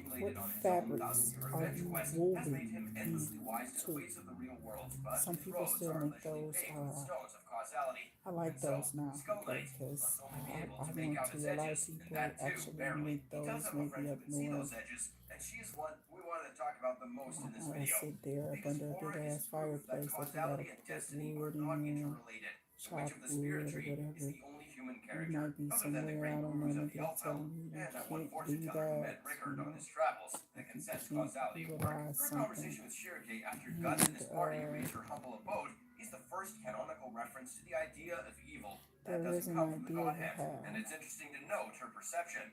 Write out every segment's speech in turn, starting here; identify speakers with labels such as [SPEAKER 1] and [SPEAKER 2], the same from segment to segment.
[SPEAKER 1] accumulated on his own
[SPEAKER 2] fabrics
[SPEAKER 1] thousand-year
[SPEAKER 2] are
[SPEAKER 1] adventure
[SPEAKER 2] you
[SPEAKER 1] quest has
[SPEAKER 2] woven
[SPEAKER 1] made him endlessly wise to the
[SPEAKER 2] into?
[SPEAKER 1] ways of the real world. But
[SPEAKER 2] Some
[SPEAKER 1] his
[SPEAKER 2] people
[SPEAKER 1] roads
[SPEAKER 2] still
[SPEAKER 1] are
[SPEAKER 2] make
[SPEAKER 1] allegedly
[SPEAKER 2] those.
[SPEAKER 1] paved with stones of causality.
[SPEAKER 2] I like
[SPEAKER 1] And so,
[SPEAKER 2] those now,
[SPEAKER 1] Skull
[SPEAKER 2] okay,
[SPEAKER 1] Knight
[SPEAKER 2] because
[SPEAKER 1] must only be able
[SPEAKER 2] I
[SPEAKER 1] to make
[SPEAKER 2] want
[SPEAKER 1] out
[SPEAKER 2] to.
[SPEAKER 1] its
[SPEAKER 2] A lot of
[SPEAKER 1] edges, and
[SPEAKER 2] people
[SPEAKER 1] that too,
[SPEAKER 2] actually
[SPEAKER 1] barely.
[SPEAKER 2] make
[SPEAKER 1] He does
[SPEAKER 2] those
[SPEAKER 1] have a friend
[SPEAKER 2] maybe
[SPEAKER 1] who
[SPEAKER 2] up
[SPEAKER 1] can see those
[SPEAKER 2] north.
[SPEAKER 1] edges, and she's one we wanted to talk about the most in this
[SPEAKER 2] I
[SPEAKER 1] video.
[SPEAKER 2] sit there up
[SPEAKER 1] Because
[SPEAKER 2] under a
[SPEAKER 1] aura
[SPEAKER 2] big
[SPEAKER 1] is
[SPEAKER 2] ass
[SPEAKER 1] proof that
[SPEAKER 2] fireplace that you gotta
[SPEAKER 1] causality and
[SPEAKER 2] put
[SPEAKER 1] destiny
[SPEAKER 2] wood
[SPEAKER 1] are not
[SPEAKER 2] in,
[SPEAKER 1] interrelated. The Witch
[SPEAKER 2] chop
[SPEAKER 1] of the
[SPEAKER 2] wood
[SPEAKER 1] Spirit
[SPEAKER 2] or
[SPEAKER 1] Tree
[SPEAKER 2] whatever.
[SPEAKER 1] is the only human
[SPEAKER 2] You
[SPEAKER 1] character,
[SPEAKER 2] might be
[SPEAKER 1] other than the
[SPEAKER 2] somewhere,
[SPEAKER 1] great
[SPEAKER 2] I don't know,
[SPEAKER 1] gurus of
[SPEAKER 2] maybe
[SPEAKER 1] the
[SPEAKER 2] they're
[SPEAKER 1] Alfeld,
[SPEAKER 2] telling you you
[SPEAKER 1] and that one
[SPEAKER 2] can't
[SPEAKER 1] fortune
[SPEAKER 2] do
[SPEAKER 1] teller who
[SPEAKER 2] that,
[SPEAKER 1] met Rickard on his travels, that can
[SPEAKER 2] you
[SPEAKER 1] sense
[SPEAKER 2] can't
[SPEAKER 1] causality at work.
[SPEAKER 2] utilize
[SPEAKER 1] Her
[SPEAKER 2] something.
[SPEAKER 1] conversation with Shirake after Guts and
[SPEAKER 2] And
[SPEAKER 1] his party reach her humble abode is the first canonical reference to the idea of evil. That
[SPEAKER 2] there is
[SPEAKER 1] doesn't
[SPEAKER 2] an
[SPEAKER 1] come from the
[SPEAKER 2] idea you
[SPEAKER 1] Godhead, and
[SPEAKER 2] have.
[SPEAKER 1] it's interesting to note her perception.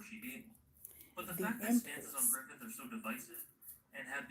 [SPEAKER 3] she able. But the
[SPEAKER 2] The
[SPEAKER 3] fact that stanzas on
[SPEAKER 2] Empress.
[SPEAKER 3] Griffith are so divisive and have been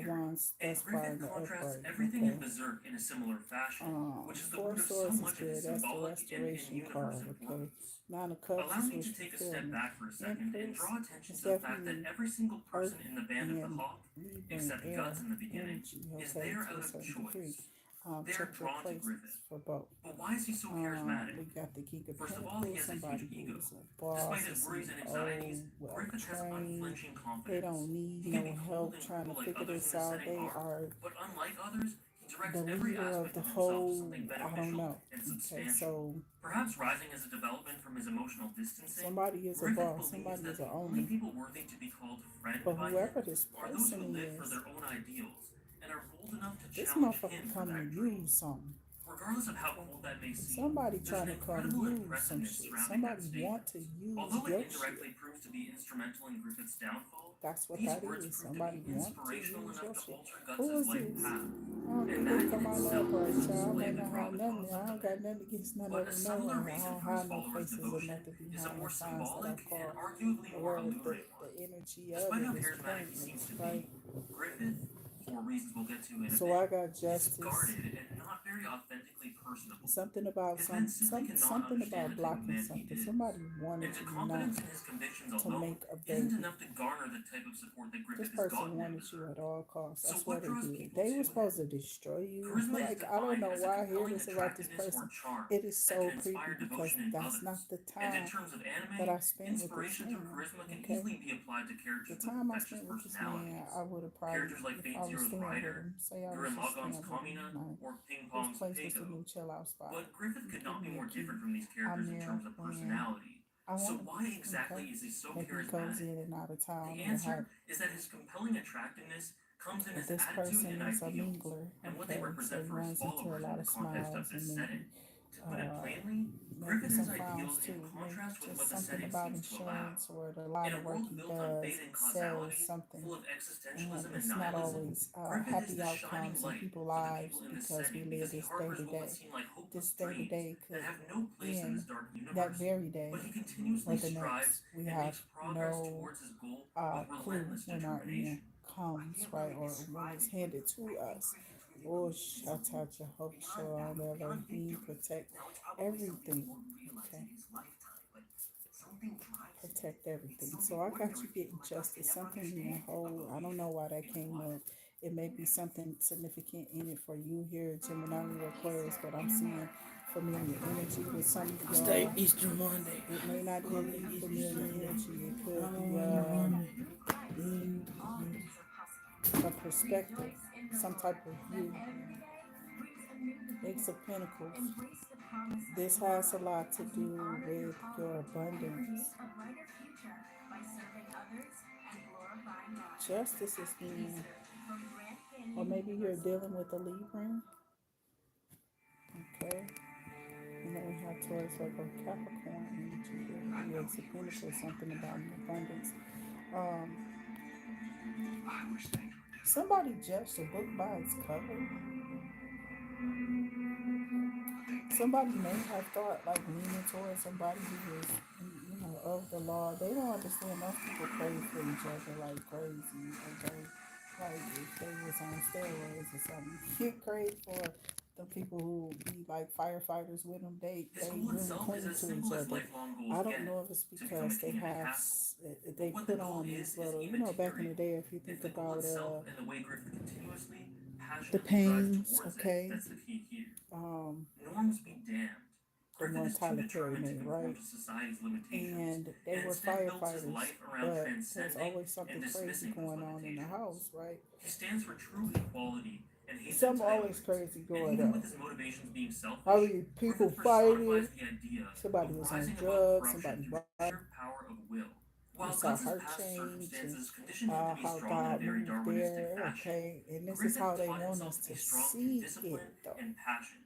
[SPEAKER 2] of
[SPEAKER 3] here.
[SPEAKER 2] Wands,
[SPEAKER 3] And
[SPEAKER 2] that's fire in
[SPEAKER 3] Griffith
[SPEAKER 2] the
[SPEAKER 3] contrasts
[SPEAKER 2] upright.
[SPEAKER 3] everything in
[SPEAKER 2] Okay.
[SPEAKER 3] Berserk in a similar fashion, which is the
[SPEAKER 2] Four
[SPEAKER 3] root
[SPEAKER 2] of
[SPEAKER 3] of so
[SPEAKER 2] Swords is
[SPEAKER 3] much of his
[SPEAKER 2] good. That's the
[SPEAKER 3] symbolic and
[SPEAKER 2] restoration
[SPEAKER 3] in-universe
[SPEAKER 2] card. Okay.
[SPEAKER 3] importance.
[SPEAKER 2] Nine of Cups
[SPEAKER 3] Allow
[SPEAKER 2] is
[SPEAKER 3] me
[SPEAKER 2] wish
[SPEAKER 3] to take a step
[SPEAKER 2] fulfillment.
[SPEAKER 3] back for a second and
[SPEAKER 2] Empress
[SPEAKER 3] draw attention
[SPEAKER 2] is
[SPEAKER 3] to the fact that
[SPEAKER 2] definitely
[SPEAKER 3] every single
[SPEAKER 2] Earth
[SPEAKER 3] person in the band of the
[SPEAKER 2] and
[SPEAKER 3] Hawk,
[SPEAKER 2] Libra
[SPEAKER 3] except
[SPEAKER 2] and
[SPEAKER 3] Guts
[SPEAKER 2] air
[SPEAKER 3] in the beginning,
[SPEAKER 2] energy.
[SPEAKER 3] is
[SPEAKER 2] Okay,
[SPEAKER 3] there
[SPEAKER 2] to
[SPEAKER 3] out
[SPEAKER 2] a
[SPEAKER 3] of
[SPEAKER 2] certain degree.
[SPEAKER 3] choice. They are
[SPEAKER 2] Check your
[SPEAKER 3] drawn to
[SPEAKER 2] placements
[SPEAKER 3] Griffith.
[SPEAKER 2] for both.
[SPEAKER 3] But why is he so charismatic?
[SPEAKER 2] We got the King of
[SPEAKER 3] First of all, he
[SPEAKER 2] Pentacles,
[SPEAKER 3] has a
[SPEAKER 2] somebody
[SPEAKER 3] huge ego.
[SPEAKER 2] who's a boss,
[SPEAKER 3] Despite
[SPEAKER 2] a
[SPEAKER 3] his worries and
[SPEAKER 2] CEO,
[SPEAKER 3] anxieties,
[SPEAKER 2] well
[SPEAKER 3] Griffith has
[SPEAKER 2] trained.
[SPEAKER 3] unflinching
[SPEAKER 2] They
[SPEAKER 3] confidence.
[SPEAKER 2] don't need
[SPEAKER 3] He can
[SPEAKER 2] no
[SPEAKER 3] be
[SPEAKER 2] help
[SPEAKER 3] cold and
[SPEAKER 2] trying to
[SPEAKER 3] cruel like
[SPEAKER 2] figure
[SPEAKER 3] others
[SPEAKER 2] this
[SPEAKER 3] in a
[SPEAKER 2] out.
[SPEAKER 3] setting
[SPEAKER 2] They
[SPEAKER 3] are,
[SPEAKER 2] are
[SPEAKER 3] but unlike others, he directs
[SPEAKER 2] the
[SPEAKER 3] every
[SPEAKER 2] leader of
[SPEAKER 3] aspect
[SPEAKER 2] the
[SPEAKER 3] of himself to
[SPEAKER 2] whole,
[SPEAKER 3] something
[SPEAKER 2] I don't
[SPEAKER 3] beneficial
[SPEAKER 2] know.
[SPEAKER 3] and
[SPEAKER 2] Okay,
[SPEAKER 3] substantial.
[SPEAKER 2] so
[SPEAKER 3] Perhaps rising as a development from his emotional distancing,
[SPEAKER 2] somebody is a
[SPEAKER 3] Griffith
[SPEAKER 2] boss,
[SPEAKER 3] believes
[SPEAKER 2] somebody
[SPEAKER 3] that
[SPEAKER 2] is
[SPEAKER 3] the
[SPEAKER 2] an
[SPEAKER 3] only
[SPEAKER 2] owner.
[SPEAKER 3] people worthy to be called friend
[SPEAKER 2] But
[SPEAKER 3] by
[SPEAKER 2] whoever
[SPEAKER 3] him
[SPEAKER 2] this
[SPEAKER 3] are those who
[SPEAKER 2] person
[SPEAKER 3] live for
[SPEAKER 2] is,
[SPEAKER 3] their own ideals and and are bold enough to
[SPEAKER 2] This
[SPEAKER 3] challenge him
[SPEAKER 2] motherfucker
[SPEAKER 3] for
[SPEAKER 2] come to
[SPEAKER 3] that dream.
[SPEAKER 2] use something.
[SPEAKER 3] Regardless of how cold that may seem,
[SPEAKER 2] Somebody
[SPEAKER 3] there's
[SPEAKER 2] trying
[SPEAKER 3] an
[SPEAKER 2] to come
[SPEAKER 3] incredible
[SPEAKER 2] use some
[SPEAKER 3] impressiveness
[SPEAKER 2] shit.
[SPEAKER 3] surrounding that
[SPEAKER 2] Somebody
[SPEAKER 3] statement.
[SPEAKER 2] want to use
[SPEAKER 3] Although
[SPEAKER 2] your
[SPEAKER 3] it
[SPEAKER 2] shit.
[SPEAKER 3] indirectly proves to be instrumental in Griffith's downfall,
[SPEAKER 2] That's what
[SPEAKER 3] these
[SPEAKER 2] that
[SPEAKER 3] words
[SPEAKER 2] is.
[SPEAKER 3] prove to
[SPEAKER 2] Somebody
[SPEAKER 3] be
[SPEAKER 2] want to
[SPEAKER 3] inspirational
[SPEAKER 2] use
[SPEAKER 3] enough
[SPEAKER 2] your
[SPEAKER 3] to
[SPEAKER 2] shit.
[SPEAKER 3] alter
[SPEAKER 2] Who
[SPEAKER 3] Guts'
[SPEAKER 2] is
[SPEAKER 3] life
[SPEAKER 2] this?
[SPEAKER 3] path.
[SPEAKER 2] I don't
[SPEAKER 3] And
[SPEAKER 2] think
[SPEAKER 3] that
[SPEAKER 2] they
[SPEAKER 3] in
[SPEAKER 2] come on
[SPEAKER 3] itself
[SPEAKER 2] up right,
[SPEAKER 3] is a
[SPEAKER 2] child. I
[SPEAKER 3] display
[SPEAKER 2] may
[SPEAKER 3] of the
[SPEAKER 2] not have
[SPEAKER 3] growing
[SPEAKER 2] nothing. I
[SPEAKER 3] concept
[SPEAKER 2] don't
[SPEAKER 3] of
[SPEAKER 2] got
[SPEAKER 3] it.
[SPEAKER 2] nothing against none
[SPEAKER 3] But
[SPEAKER 2] of
[SPEAKER 3] a
[SPEAKER 2] them.
[SPEAKER 3] subtler
[SPEAKER 2] No, I
[SPEAKER 3] reason
[SPEAKER 2] don't
[SPEAKER 3] for his
[SPEAKER 2] have no
[SPEAKER 3] followers'
[SPEAKER 2] faces or
[SPEAKER 3] devotion
[SPEAKER 2] nothing
[SPEAKER 3] is a
[SPEAKER 2] behind the
[SPEAKER 3] more
[SPEAKER 2] signs that I
[SPEAKER 3] symbolic and
[SPEAKER 2] call
[SPEAKER 3] arguably
[SPEAKER 2] the
[SPEAKER 3] more
[SPEAKER 2] word.
[SPEAKER 3] alluring
[SPEAKER 2] The
[SPEAKER 3] one.
[SPEAKER 2] energy of
[SPEAKER 3] Despite
[SPEAKER 2] it
[SPEAKER 3] how
[SPEAKER 2] is
[SPEAKER 3] charismatic he seems
[SPEAKER 2] pointless,
[SPEAKER 3] to
[SPEAKER 2] right?
[SPEAKER 3] be, Griffith, for reasons we'll get to in a
[SPEAKER 2] So I
[SPEAKER 3] bit,
[SPEAKER 2] got
[SPEAKER 3] is
[SPEAKER 2] justice.
[SPEAKER 3] guarded and not very authentically personable.
[SPEAKER 2] Something about
[SPEAKER 3] His men simply cannot
[SPEAKER 2] something
[SPEAKER 3] understand
[SPEAKER 2] about
[SPEAKER 3] the type of
[SPEAKER 2] blocking
[SPEAKER 3] man he
[SPEAKER 2] something.
[SPEAKER 3] is.
[SPEAKER 2] Somebody
[SPEAKER 3] And
[SPEAKER 2] wanted
[SPEAKER 3] his
[SPEAKER 2] you not
[SPEAKER 3] confidence in his convictions
[SPEAKER 2] to
[SPEAKER 3] alone
[SPEAKER 2] make a
[SPEAKER 3] isn't
[SPEAKER 2] baby.
[SPEAKER 3] enough to garner the type of support that
[SPEAKER 2] This
[SPEAKER 3] Griffith has
[SPEAKER 2] person
[SPEAKER 3] gotten and
[SPEAKER 2] wanted you
[SPEAKER 3] deserved.
[SPEAKER 2] at all costs.
[SPEAKER 3] So
[SPEAKER 2] I swear
[SPEAKER 3] what
[SPEAKER 2] they
[SPEAKER 3] draws
[SPEAKER 2] did.
[SPEAKER 3] people
[SPEAKER 2] They
[SPEAKER 3] to
[SPEAKER 2] were
[SPEAKER 3] him?
[SPEAKER 2] supposed to destroy you.
[SPEAKER 3] Charisma is
[SPEAKER 2] Like, I don't
[SPEAKER 3] defined
[SPEAKER 2] know
[SPEAKER 3] as a
[SPEAKER 2] why I hear
[SPEAKER 3] compelling
[SPEAKER 2] this about this
[SPEAKER 3] attractiveness or
[SPEAKER 2] person.
[SPEAKER 3] charm
[SPEAKER 2] It is
[SPEAKER 3] that
[SPEAKER 2] so
[SPEAKER 3] can
[SPEAKER 2] creepy
[SPEAKER 3] inspire
[SPEAKER 2] because
[SPEAKER 3] devotion in
[SPEAKER 2] that's not
[SPEAKER 3] others.
[SPEAKER 2] the
[SPEAKER 3] And in
[SPEAKER 2] time
[SPEAKER 3] terms of
[SPEAKER 2] that
[SPEAKER 3] anime,
[SPEAKER 2] I spent with this
[SPEAKER 3] inspiration through
[SPEAKER 2] man.
[SPEAKER 3] charisma can
[SPEAKER 2] Okay?
[SPEAKER 3] easily be applied to
[SPEAKER 2] The
[SPEAKER 3] characters with
[SPEAKER 2] time I
[SPEAKER 3] infectious
[SPEAKER 2] spent with this man,
[SPEAKER 3] personalities.
[SPEAKER 2] I would have probably,
[SPEAKER 3] Characters like
[SPEAKER 2] if
[SPEAKER 3] Fate
[SPEAKER 2] I was
[SPEAKER 3] Zero's
[SPEAKER 2] staying with
[SPEAKER 3] Rider,
[SPEAKER 2] him, say I was
[SPEAKER 3] Gurren
[SPEAKER 2] just
[SPEAKER 3] Lagann's
[SPEAKER 2] staying with him,
[SPEAKER 3] Kamina,
[SPEAKER 2] like,
[SPEAKER 3] or Ping
[SPEAKER 2] this
[SPEAKER 3] Pong's
[SPEAKER 2] place was the
[SPEAKER 3] Keiko.
[SPEAKER 2] new chill out spot.
[SPEAKER 3] But Griffith
[SPEAKER 2] You
[SPEAKER 3] could
[SPEAKER 2] give
[SPEAKER 3] not be
[SPEAKER 2] me a
[SPEAKER 3] more
[SPEAKER 2] key.
[SPEAKER 3] different from these
[SPEAKER 2] I'm
[SPEAKER 3] characters in
[SPEAKER 2] there
[SPEAKER 3] terms of
[SPEAKER 2] when
[SPEAKER 3] personality.
[SPEAKER 2] I
[SPEAKER 3] So
[SPEAKER 2] want
[SPEAKER 3] why
[SPEAKER 2] to. Okay?
[SPEAKER 3] exactly is he so
[SPEAKER 2] Maybe he comes
[SPEAKER 3] charismatic?
[SPEAKER 2] in and out of town
[SPEAKER 3] The
[SPEAKER 2] or have.
[SPEAKER 3] answer is that his compelling attractiveness comes in
[SPEAKER 2] But
[SPEAKER 3] his
[SPEAKER 2] this
[SPEAKER 3] attitude and
[SPEAKER 2] person is a
[SPEAKER 3] ideals,
[SPEAKER 2] mingler,
[SPEAKER 3] and what they
[SPEAKER 2] okay? So
[SPEAKER 3] represent
[SPEAKER 2] he
[SPEAKER 3] for his
[SPEAKER 2] runs into a
[SPEAKER 3] followers in
[SPEAKER 2] lot
[SPEAKER 3] the
[SPEAKER 2] of
[SPEAKER 3] context of
[SPEAKER 2] smiles
[SPEAKER 3] this
[SPEAKER 2] and
[SPEAKER 3] setting. To put it
[SPEAKER 2] uh,
[SPEAKER 3] plainly,
[SPEAKER 2] maybe
[SPEAKER 3] Griffith
[SPEAKER 2] some
[SPEAKER 3] has
[SPEAKER 2] frowns
[SPEAKER 3] ideals in
[SPEAKER 2] too. Maybe
[SPEAKER 3] contrast with
[SPEAKER 2] just
[SPEAKER 3] what the
[SPEAKER 2] something
[SPEAKER 3] setting
[SPEAKER 2] about
[SPEAKER 3] seems to allow.
[SPEAKER 2] insurance or the line
[SPEAKER 3] In a
[SPEAKER 2] of work
[SPEAKER 3] world
[SPEAKER 2] he
[SPEAKER 3] built on
[SPEAKER 2] does.
[SPEAKER 3] fate and
[SPEAKER 2] He sells
[SPEAKER 3] causality,
[SPEAKER 2] something,
[SPEAKER 3] full of
[SPEAKER 2] and
[SPEAKER 3] existentialism and
[SPEAKER 2] it's not
[SPEAKER 3] nihilism,
[SPEAKER 2] always
[SPEAKER 3] Griffith is
[SPEAKER 2] happy
[SPEAKER 3] the shining
[SPEAKER 2] outcomes in
[SPEAKER 3] light
[SPEAKER 2] people's
[SPEAKER 3] for the
[SPEAKER 2] lives
[SPEAKER 3] people in this
[SPEAKER 2] because we
[SPEAKER 3] setting
[SPEAKER 2] live
[SPEAKER 3] because he
[SPEAKER 2] this day
[SPEAKER 3] harbors
[SPEAKER 2] to
[SPEAKER 3] what would
[SPEAKER 2] day.
[SPEAKER 3] seem like hopeless
[SPEAKER 2] This day to
[SPEAKER 3] dreams
[SPEAKER 2] day
[SPEAKER 3] that
[SPEAKER 2] could
[SPEAKER 3] have no place in this
[SPEAKER 2] end
[SPEAKER 3] dark
[SPEAKER 2] that
[SPEAKER 3] universe.
[SPEAKER 2] very day
[SPEAKER 3] But he
[SPEAKER 2] or
[SPEAKER 3] continuously
[SPEAKER 2] the
[SPEAKER 3] strives
[SPEAKER 2] next. We
[SPEAKER 3] and
[SPEAKER 2] have
[SPEAKER 3] makes progress
[SPEAKER 2] no
[SPEAKER 3] towards his goal with
[SPEAKER 2] clue
[SPEAKER 3] relentless
[SPEAKER 2] when our end
[SPEAKER 3] determination.
[SPEAKER 2] comes, right, or when it's handed to us. Oh, shout out Jehovah Shalom, Elohim, protect everything. Okay, protect everything. So I got you getting justice. Something in that whole. I don't know why that came up. It may be something significant in it for you here, Gemini or Aquarius, but I'm seeing familiar energy with some of y'all.
[SPEAKER 4] Stay Easter Monday.
[SPEAKER 2] It may not even be familiar energy. It could be a perspective, some type of view. Ace of Pentacles. This has a lot to do with your abundance. Justice is being, or maybe you're dealing with a Libra. Okay. And then we have Taurus, Virgo, Capricorn energy here. The Ace of Pentacles, something about an abundance. Somebody judged a book by its cover. Somebody may have thought like leaning towards somebody who was, of the law. They don't understand. Most people crave for each other like crazy. Okay, like if they was on steroids or something, you crave for the people who be like firefighters with them. They
[SPEAKER 3] His goal
[SPEAKER 2] really
[SPEAKER 3] itself
[SPEAKER 2] cling
[SPEAKER 3] is
[SPEAKER 2] to
[SPEAKER 3] as
[SPEAKER 2] each
[SPEAKER 3] simple as
[SPEAKER 2] other.
[SPEAKER 3] lifelong goals
[SPEAKER 2] I don't
[SPEAKER 3] get,
[SPEAKER 2] know if it's
[SPEAKER 3] to become a
[SPEAKER 2] because they
[SPEAKER 3] king in a
[SPEAKER 2] have
[SPEAKER 3] castle.
[SPEAKER 2] they
[SPEAKER 3] What
[SPEAKER 2] put
[SPEAKER 3] the goal
[SPEAKER 2] on these
[SPEAKER 3] is
[SPEAKER 2] little, back in the
[SPEAKER 3] immaterial.
[SPEAKER 2] day. If you think
[SPEAKER 3] If the goal
[SPEAKER 2] about
[SPEAKER 3] itself and the way Griffith continuously,
[SPEAKER 2] the
[SPEAKER 3] passionately strives
[SPEAKER 2] pains,
[SPEAKER 3] towards
[SPEAKER 2] okay,
[SPEAKER 3] it, that's the key here.
[SPEAKER 2] um,
[SPEAKER 3] Norms be damned.
[SPEAKER 2] the
[SPEAKER 3] Griffith
[SPEAKER 2] one
[SPEAKER 3] is too
[SPEAKER 2] Tyler Perry
[SPEAKER 3] determined to
[SPEAKER 2] made,
[SPEAKER 3] conform
[SPEAKER 2] right?
[SPEAKER 3] to society's limitations,
[SPEAKER 2] And they
[SPEAKER 3] and
[SPEAKER 2] were
[SPEAKER 3] instead builds his
[SPEAKER 2] firefighters,
[SPEAKER 3] life around
[SPEAKER 2] but there's
[SPEAKER 3] transcending
[SPEAKER 2] always
[SPEAKER 3] and
[SPEAKER 2] something crazy
[SPEAKER 3] dismissing those
[SPEAKER 2] going on in the
[SPEAKER 3] limitations.
[SPEAKER 2] house, right?
[SPEAKER 3] He stands for true equality and hates
[SPEAKER 2] Something always
[SPEAKER 3] entitlement.
[SPEAKER 2] crazy
[SPEAKER 3] And
[SPEAKER 2] going
[SPEAKER 3] even with
[SPEAKER 2] on.
[SPEAKER 3] his motivations being selfish,
[SPEAKER 2] I mean, people
[SPEAKER 3] Griffith
[SPEAKER 2] fighting.
[SPEAKER 3] personifies the idea
[SPEAKER 2] Somebody
[SPEAKER 3] of
[SPEAKER 2] was on
[SPEAKER 3] rising above
[SPEAKER 2] drugs.
[SPEAKER 3] corruption
[SPEAKER 2] Somebody
[SPEAKER 3] through
[SPEAKER 2] robbed.
[SPEAKER 3] sheer power of will.
[SPEAKER 2] We
[SPEAKER 3] While
[SPEAKER 2] saw
[SPEAKER 3] Guts'
[SPEAKER 2] her
[SPEAKER 3] past
[SPEAKER 2] change and
[SPEAKER 3] circumstances conditioned him to be
[SPEAKER 2] how
[SPEAKER 3] strong in a
[SPEAKER 2] God
[SPEAKER 3] very
[SPEAKER 2] moved
[SPEAKER 3] Darwinistic
[SPEAKER 2] there.
[SPEAKER 3] fashion,
[SPEAKER 2] Okay, and this is
[SPEAKER 3] Griffith
[SPEAKER 2] how they
[SPEAKER 3] taught
[SPEAKER 2] want
[SPEAKER 3] himself
[SPEAKER 2] us
[SPEAKER 3] to be
[SPEAKER 2] to
[SPEAKER 3] strong through
[SPEAKER 2] see it,
[SPEAKER 3] discipline
[SPEAKER 2] though.
[SPEAKER 3] and passion,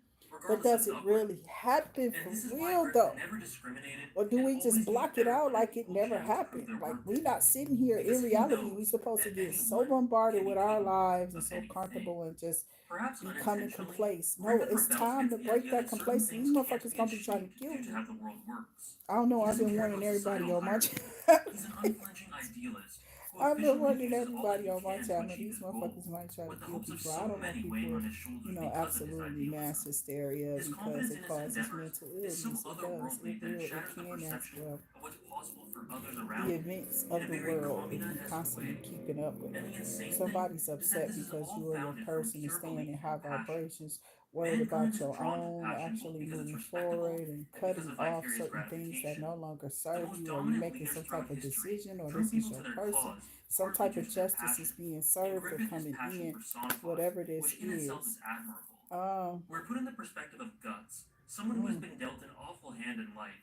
[SPEAKER 2] But
[SPEAKER 3] regardless
[SPEAKER 2] does
[SPEAKER 3] of
[SPEAKER 2] it
[SPEAKER 3] the upbringing.
[SPEAKER 2] really happen
[SPEAKER 3] And
[SPEAKER 2] for
[SPEAKER 3] this is why
[SPEAKER 2] real,
[SPEAKER 3] Griffith
[SPEAKER 2] though?
[SPEAKER 3] never discriminated
[SPEAKER 2] Or do
[SPEAKER 3] and
[SPEAKER 2] we
[SPEAKER 3] always
[SPEAKER 2] just
[SPEAKER 3] gave
[SPEAKER 2] block it out
[SPEAKER 3] everyone
[SPEAKER 2] like
[SPEAKER 3] an
[SPEAKER 2] it
[SPEAKER 3] equal
[SPEAKER 2] never
[SPEAKER 3] chance to prove
[SPEAKER 2] happened?
[SPEAKER 3] their
[SPEAKER 2] Like
[SPEAKER 3] worth.
[SPEAKER 2] we not sitting here
[SPEAKER 3] Because
[SPEAKER 2] in
[SPEAKER 3] he
[SPEAKER 2] reality. We
[SPEAKER 3] knows
[SPEAKER 2] supposed to
[SPEAKER 3] that
[SPEAKER 2] get so
[SPEAKER 3] anyone
[SPEAKER 2] bombarded
[SPEAKER 3] can be
[SPEAKER 2] with our
[SPEAKER 3] capable
[SPEAKER 2] lives and
[SPEAKER 3] of
[SPEAKER 2] so
[SPEAKER 3] anything.
[SPEAKER 2] comfortable and just
[SPEAKER 3] Perhaps
[SPEAKER 2] becoming
[SPEAKER 3] unintentionally,
[SPEAKER 2] complacent. No,
[SPEAKER 3] Griffith
[SPEAKER 2] it's
[SPEAKER 3] rebels
[SPEAKER 2] time to
[SPEAKER 3] against the
[SPEAKER 2] break
[SPEAKER 3] idea
[SPEAKER 2] that
[SPEAKER 3] that certain
[SPEAKER 2] complacent. These
[SPEAKER 3] things can't
[SPEAKER 2] motherfuckers
[SPEAKER 3] be
[SPEAKER 2] gonna be trying to
[SPEAKER 3] achieved
[SPEAKER 2] kill
[SPEAKER 3] due to
[SPEAKER 2] you.
[SPEAKER 3] how the world works.
[SPEAKER 2] I don't know.
[SPEAKER 3] He
[SPEAKER 2] I've
[SPEAKER 3] doesn't
[SPEAKER 2] been
[SPEAKER 3] care
[SPEAKER 2] warning
[SPEAKER 3] about
[SPEAKER 2] everybody
[SPEAKER 3] societal
[SPEAKER 2] on my
[SPEAKER 3] hierarchy.
[SPEAKER 2] channel.
[SPEAKER 3] He's an unflinching idealist who
[SPEAKER 2] I've been
[SPEAKER 3] efficiently
[SPEAKER 2] warning
[SPEAKER 3] uses all that
[SPEAKER 2] everybody
[SPEAKER 3] he
[SPEAKER 2] on my
[SPEAKER 3] can to
[SPEAKER 2] channel.
[SPEAKER 3] achieve
[SPEAKER 2] These
[SPEAKER 3] his goal,
[SPEAKER 2] motherfuckers might try to
[SPEAKER 3] with the
[SPEAKER 2] kill
[SPEAKER 3] hopes of
[SPEAKER 2] people. I
[SPEAKER 3] so
[SPEAKER 2] don't want
[SPEAKER 3] many weighing
[SPEAKER 2] people,
[SPEAKER 3] on his shoulders because of his
[SPEAKER 2] absolutely mass
[SPEAKER 3] idealism.
[SPEAKER 2] hysteria
[SPEAKER 3] His
[SPEAKER 2] because
[SPEAKER 3] confidence
[SPEAKER 2] it
[SPEAKER 3] in his
[SPEAKER 2] causes
[SPEAKER 3] endeavors
[SPEAKER 2] mental
[SPEAKER 3] is so
[SPEAKER 2] illness. It does.
[SPEAKER 3] otherworldly
[SPEAKER 2] It
[SPEAKER 3] that it
[SPEAKER 2] will. It
[SPEAKER 3] shatters the
[SPEAKER 2] can as
[SPEAKER 3] perception
[SPEAKER 2] well.
[SPEAKER 3] of what's possible for others
[SPEAKER 2] The
[SPEAKER 3] around him
[SPEAKER 2] events
[SPEAKER 3] in
[SPEAKER 2] of
[SPEAKER 3] a
[SPEAKER 2] the
[SPEAKER 3] very
[SPEAKER 2] world if you
[SPEAKER 3] communist
[SPEAKER 2] constantly
[SPEAKER 3] way.
[SPEAKER 2] keeping up with
[SPEAKER 3] And the
[SPEAKER 2] it.
[SPEAKER 3] insane
[SPEAKER 2] Somebody's
[SPEAKER 3] thing is that
[SPEAKER 2] upset
[SPEAKER 3] this is
[SPEAKER 2] because
[SPEAKER 3] all
[SPEAKER 2] you or your
[SPEAKER 3] founded from
[SPEAKER 2] person is
[SPEAKER 3] pure
[SPEAKER 2] staying in
[SPEAKER 3] belief
[SPEAKER 2] high
[SPEAKER 3] and passion.
[SPEAKER 2] vibrations, worried
[SPEAKER 3] Mankind
[SPEAKER 2] about
[SPEAKER 3] is
[SPEAKER 2] your
[SPEAKER 3] drawn to
[SPEAKER 2] own
[SPEAKER 3] passion both
[SPEAKER 2] actually
[SPEAKER 3] because it's
[SPEAKER 2] moving
[SPEAKER 3] respectable
[SPEAKER 2] forward and
[SPEAKER 3] and because
[SPEAKER 2] cutting
[SPEAKER 3] of
[SPEAKER 2] off
[SPEAKER 3] vicarious
[SPEAKER 2] certain things that no
[SPEAKER 3] gratification.
[SPEAKER 2] longer
[SPEAKER 3] The
[SPEAKER 2] serve
[SPEAKER 3] most
[SPEAKER 2] you, or you
[SPEAKER 3] dominant
[SPEAKER 2] making
[SPEAKER 3] leaders
[SPEAKER 2] some
[SPEAKER 3] throughout
[SPEAKER 2] type of
[SPEAKER 3] history
[SPEAKER 2] decision, or
[SPEAKER 3] drew
[SPEAKER 2] this is
[SPEAKER 3] people
[SPEAKER 2] your
[SPEAKER 3] to their
[SPEAKER 2] person,
[SPEAKER 3] cause
[SPEAKER 2] some
[SPEAKER 3] partly
[SPEAKER 2] type
[SPEAKER 3] due
[SPEAKER 2] of
[SPEAKER 3] to their
[SPEAKER 2] justice is
[SPEAKER 3] passion.
[SPEAKER 2] being
[SPEAKER 3] In
[SPEAKER 2] served for
[SPEAKER 3] Griffith, his
[SPEAKER 2] coming
[SPEAKER 3] passion
[SPEAKER 2] in,
[SPEAKER 3] personified,
[SPEAKER 2] whatever this
[SPEAKER 3] which in itself
[SPEAKER 2] is.
[SPEAKER 3] is admirable.
[SPEAKER 2] Um,
[SPEAKER 3] Where put in the perspective of Guts, someone who has been dealt an awful hand in life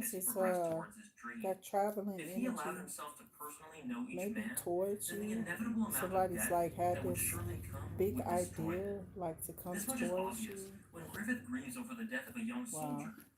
[SPEAKER 2] sometimes
[SPEAKER 3] focus
[SPEAKER 2] it's
[SPEAKER 3] progressed towards his dream.
[SPEAKER 2] that traveling
[SPEAKER 3] If he allowed
[SPEAKER 2] energy,
[SPEAKER 3] himself to personally know each
[SPEAKER 2] maybe
[SPEAKER 3] man,
[SPEAKER 2] towards
[SPEAKER 3] then the
[SPEAKER 2] you.
[SPEAKER 3] inevitable amount of
[SPEAKER 2] Somebody's
[SPEAKER 3] debt
[SPEAKER 2] like had
[SPEAKER 3] that would
[SPEAKER 2] this
[SPEAKER 3] surely come
[SPEAKER 2] big
[SPEAKER 3] would destroy them.
[SPEAKER 2] idea, like to come
[SPEAKER 3] This much is
[SPEAKER 2] towards
[SPEAKER 3] obvious
[SPEAKER 2] you.
[SPEAKER 3] when Griffith grieves over the death of a young
[SPEAKER 2] Wow.
[SPEAKER 3] soldier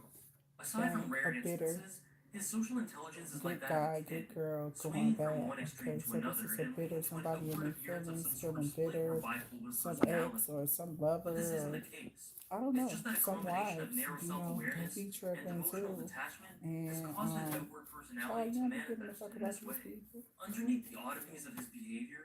[SPEAKER 3] growth. Aside from
[SPEAKER 2] Dang,
[SPEAKER 3] rare
[SPEAKER 2] a bitter
[SPEAKER 3] instances, his social intelligence is like
[SPEAKER 2] good
[SPEAKER 3] that of
[SPEAKER 2] guy,
[SPEAKER 3] a kid,
[SPEAKER 2] good girl going
[SPEAKER 3] swinging from
[SPEAKER 2] bad.
[SPEAKER 3] one extreme
[SPEAKER 2] Okay,
[SPEAKER 3] to
[SPEAKER 2] so this
[SPEAKER 3] another
[SPEAKER 2] is a
[SPEAKER 3] and
[SPEAKER 2] bitter
[SPEAKER 3] leading to an
[SPEAKER 2] somebody in
[SPEAKER 3] upward
[SPEAKER 2] their
[SPEAKER 3] appearance of
[SPEAKER 2] feelings,
[SPEAKER 3] some sort of
[SPEAKER 2] feeling
[SPEAKER 3] split or
[SPEAKER 2] bitter,
[SPEAKER 3] bipolar
[SPEAKER 2] some
[SPEAKER 3] personality.
[SPEAKER 2] ex or some
[SPEAKER 3] But this
[SPEAKER 2] lover,
[SPEAKER 3] isn't the
[SPEAKER 2] or
[SPEAKER 3] case.
[SPEAKER 2] I don't
[SPEAKER 3] It's
[SPEAKER 2] know,
[SPEAKER 3] just that a
[SPEAKER 2] some
[SPEAKER 3] combination of
[SPEAKER 2] wives.
[SPEAKER 3] narrow
[SPEAKER 2] You know, they
[SPEAKER 3] self-awareness
[SPEAKER 2] be
[SPEAKER 3] and
[SPEAKER 2] tripping
[SPEAKER 3] devotional
[SPEAKER 2] too.
[SPEAKER 3] detachment has
[SPEAKER 2] And
[SPEAKER 3] caused his outward
[SPEAKER 2] child,
[SPEAKER 3] personality
[SPEAKER 2] you
[SPEAKER 3] to
[SPEAKER 2] don't be giving a
[SPEAKER 3] manifest
[SPEAKER 2] fuck
[SPEAKER 3] in
[SPEAKER 2] about
[SPEAKER 3] this
[SPEAKER 2] these
[SPEAKER 3] way.
[SPEAKER 2] people.
[SPEAKER 3] Underneath the oddities of his behavior,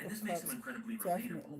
[SPEAKER 3] And
[SPEAKER 2] of
[SPEAKER 3] this makes him
[SPEAKER 2] Cups,
[SPEAKER 3] incredibly relatable.
[SPEAKER 2] definitely.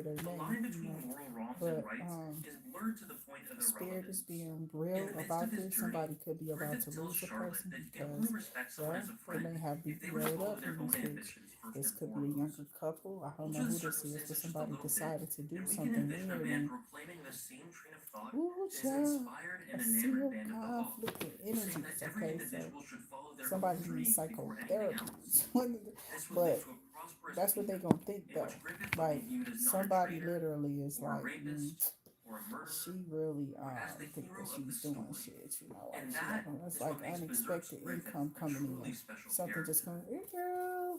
[SPEAKER 2] of their
[SPEAKER 3] The
[SPEAKER 2] name,
[SPEAKER 3] line
[SPEAKER 2] you
[SPEAKER 3] between
[SPEAKER 2] know.
[SPEAKER 3] moral wrongs
[SPEAKER 2] But
[SPEAKER 3] and rights is blurred to the point of
[SPEAKER 2] Spirit is
[SPEAKER 3] irrelevance.
[SPEAKER 2] being
[SPEAKER 3] In
[SPEAKER 2] real
[SPEAKER 3] the midst
[SPEAKER 2] about
[SPEAKER 3] of his
[SPEAKER 2] this.
[SPEAKER 3] journey,
[SPEAKER 2] Somebody could be about
[SPEAKER 3] Griffith
[SPEAKER 2] to
[SPEAKER 3] tells
[SPEAKER 2] lose a
[SPEAKER 3] Charlotte
[SPEAKER 2] person
[SPEAKER 3] that he can only
[SPEAKER 2] because,
[SPEAKER 3] respect someone
[SPEAKER 2] yeah,
[SPEAKER 3] as a
[SPEAKER 2] they
[SPEAKER 3] friend
[SPEAKER 2] may have
[SPEAKER 3] if
[SPEAKER 2] be
[SPEAKER 3] they were to
[SPEAKER 2] rolled
[SPEAKER 3] follow
[SPEAKER 2] up
[SPEAKER 3] their
[SPEAKER 2] in
[SPEAKER 3] own
[SPEAKER 2] this bitch.
[SPEAKER 3] ambitions first
[SPEAKER 2] This
[SPEAKER 3] and
[SPEAKER 2] could be a
[SPEAKER 3] foremost.
[SPEAKER 2] younger couple. I don't know
[SPEAKER 3] Alter the
[SPEAKER 2] who this is, but
[SPEAKER 3] circumstances just a
[SPEAKER 2] somebody
[SPEAKER 3] little bit,
[SPEAKER 2] decided to do
[SPEAKER 3] and we can
[SPEAKER 2] something
[SPEAKER 3] envision a
[SPEAKER 2] weird.
[SPEAKER 3] man
[SPEAKER 2] And
[SPEAKER 3] proclaiming the same train of thought
[SPEAKER 2] ooh,
[SPEAKER 3] as an
[SPEAKER 2] child,
[SPEAKER 3] inspired
[SPEAKER 2] I
[SPEAKER 3] and
[SPEAKER 2] see
[SPEAKER 3] enamored
[SPEAKER 2] your
[SPEAKER 3] band of the law,
[SPEAKER 2] conflicting
[SPEAKER 3] saying that
[SPEAKER 2] energies.
[SPEAKER 3] every
[SPEAKER 2] Okay, so
[SPEAKER 3] individual should follow their own
[SPEAKER 2] somebody needs
[SPEAKER 3] dreams before anything
[SPEAKER 2] psychotherapy.
[SPEAKER 3] else. This would
[SPEAKER 2] But
[SPEAKER 3] lead to a prosperous
[SPEAKER 2] that's what they
[SPEAKER 3] kingdom
[SPEAKER 2] gonna think
[SPEAKER 3] in
[SPEAKER 2] though.
[SPEAKER 3] which Griffith would
[SPEAKER 2] Like
[SPEAKER 3] be viewed as not a
[SPEAKER 2] somebody
[SPEAKER 3] traitor
[SPEAKER 2] literally is
[SPEAKER 3] or a
[SPEAKER 2] like,
[SPEAKER 3] rapist or a
[SPEAKER 2] she
[SPEAKER 3] murderer,
[SPEAKER 2] really
[SPEAKER 3] or as the
[SPEAKER 2] think
[SPEAKER 3] hero
[SPEAKER 2] that
[SPEAKER 3] of the
[SPEAKER 2] she's doing
[SPEAKER 3] story.
[SPEAKER 2] shit, you know, like
[SPEAKER 3] And
[SPEAKER 2] she
[SPEAKER 3] that
[SPEAKER 2] got it's
[SPEAKER 3] is
[SPEAKER 2] like
[SPEAKER 3] what makes Berserk's
[SPEAKER 2] unexpected
[SPEAKER 3] Griffith
[SPEAKER 2] income
[SPEAKER 3] a
[SPEAKER 2] coming
[SPEAKER 3] truly
[SPEAKER 2] in.
[SPEAKER 3] special
[SPEAKER 2] Something
[SPEAKER 3] character.
[SPEAKER 2] just coming, hey girl.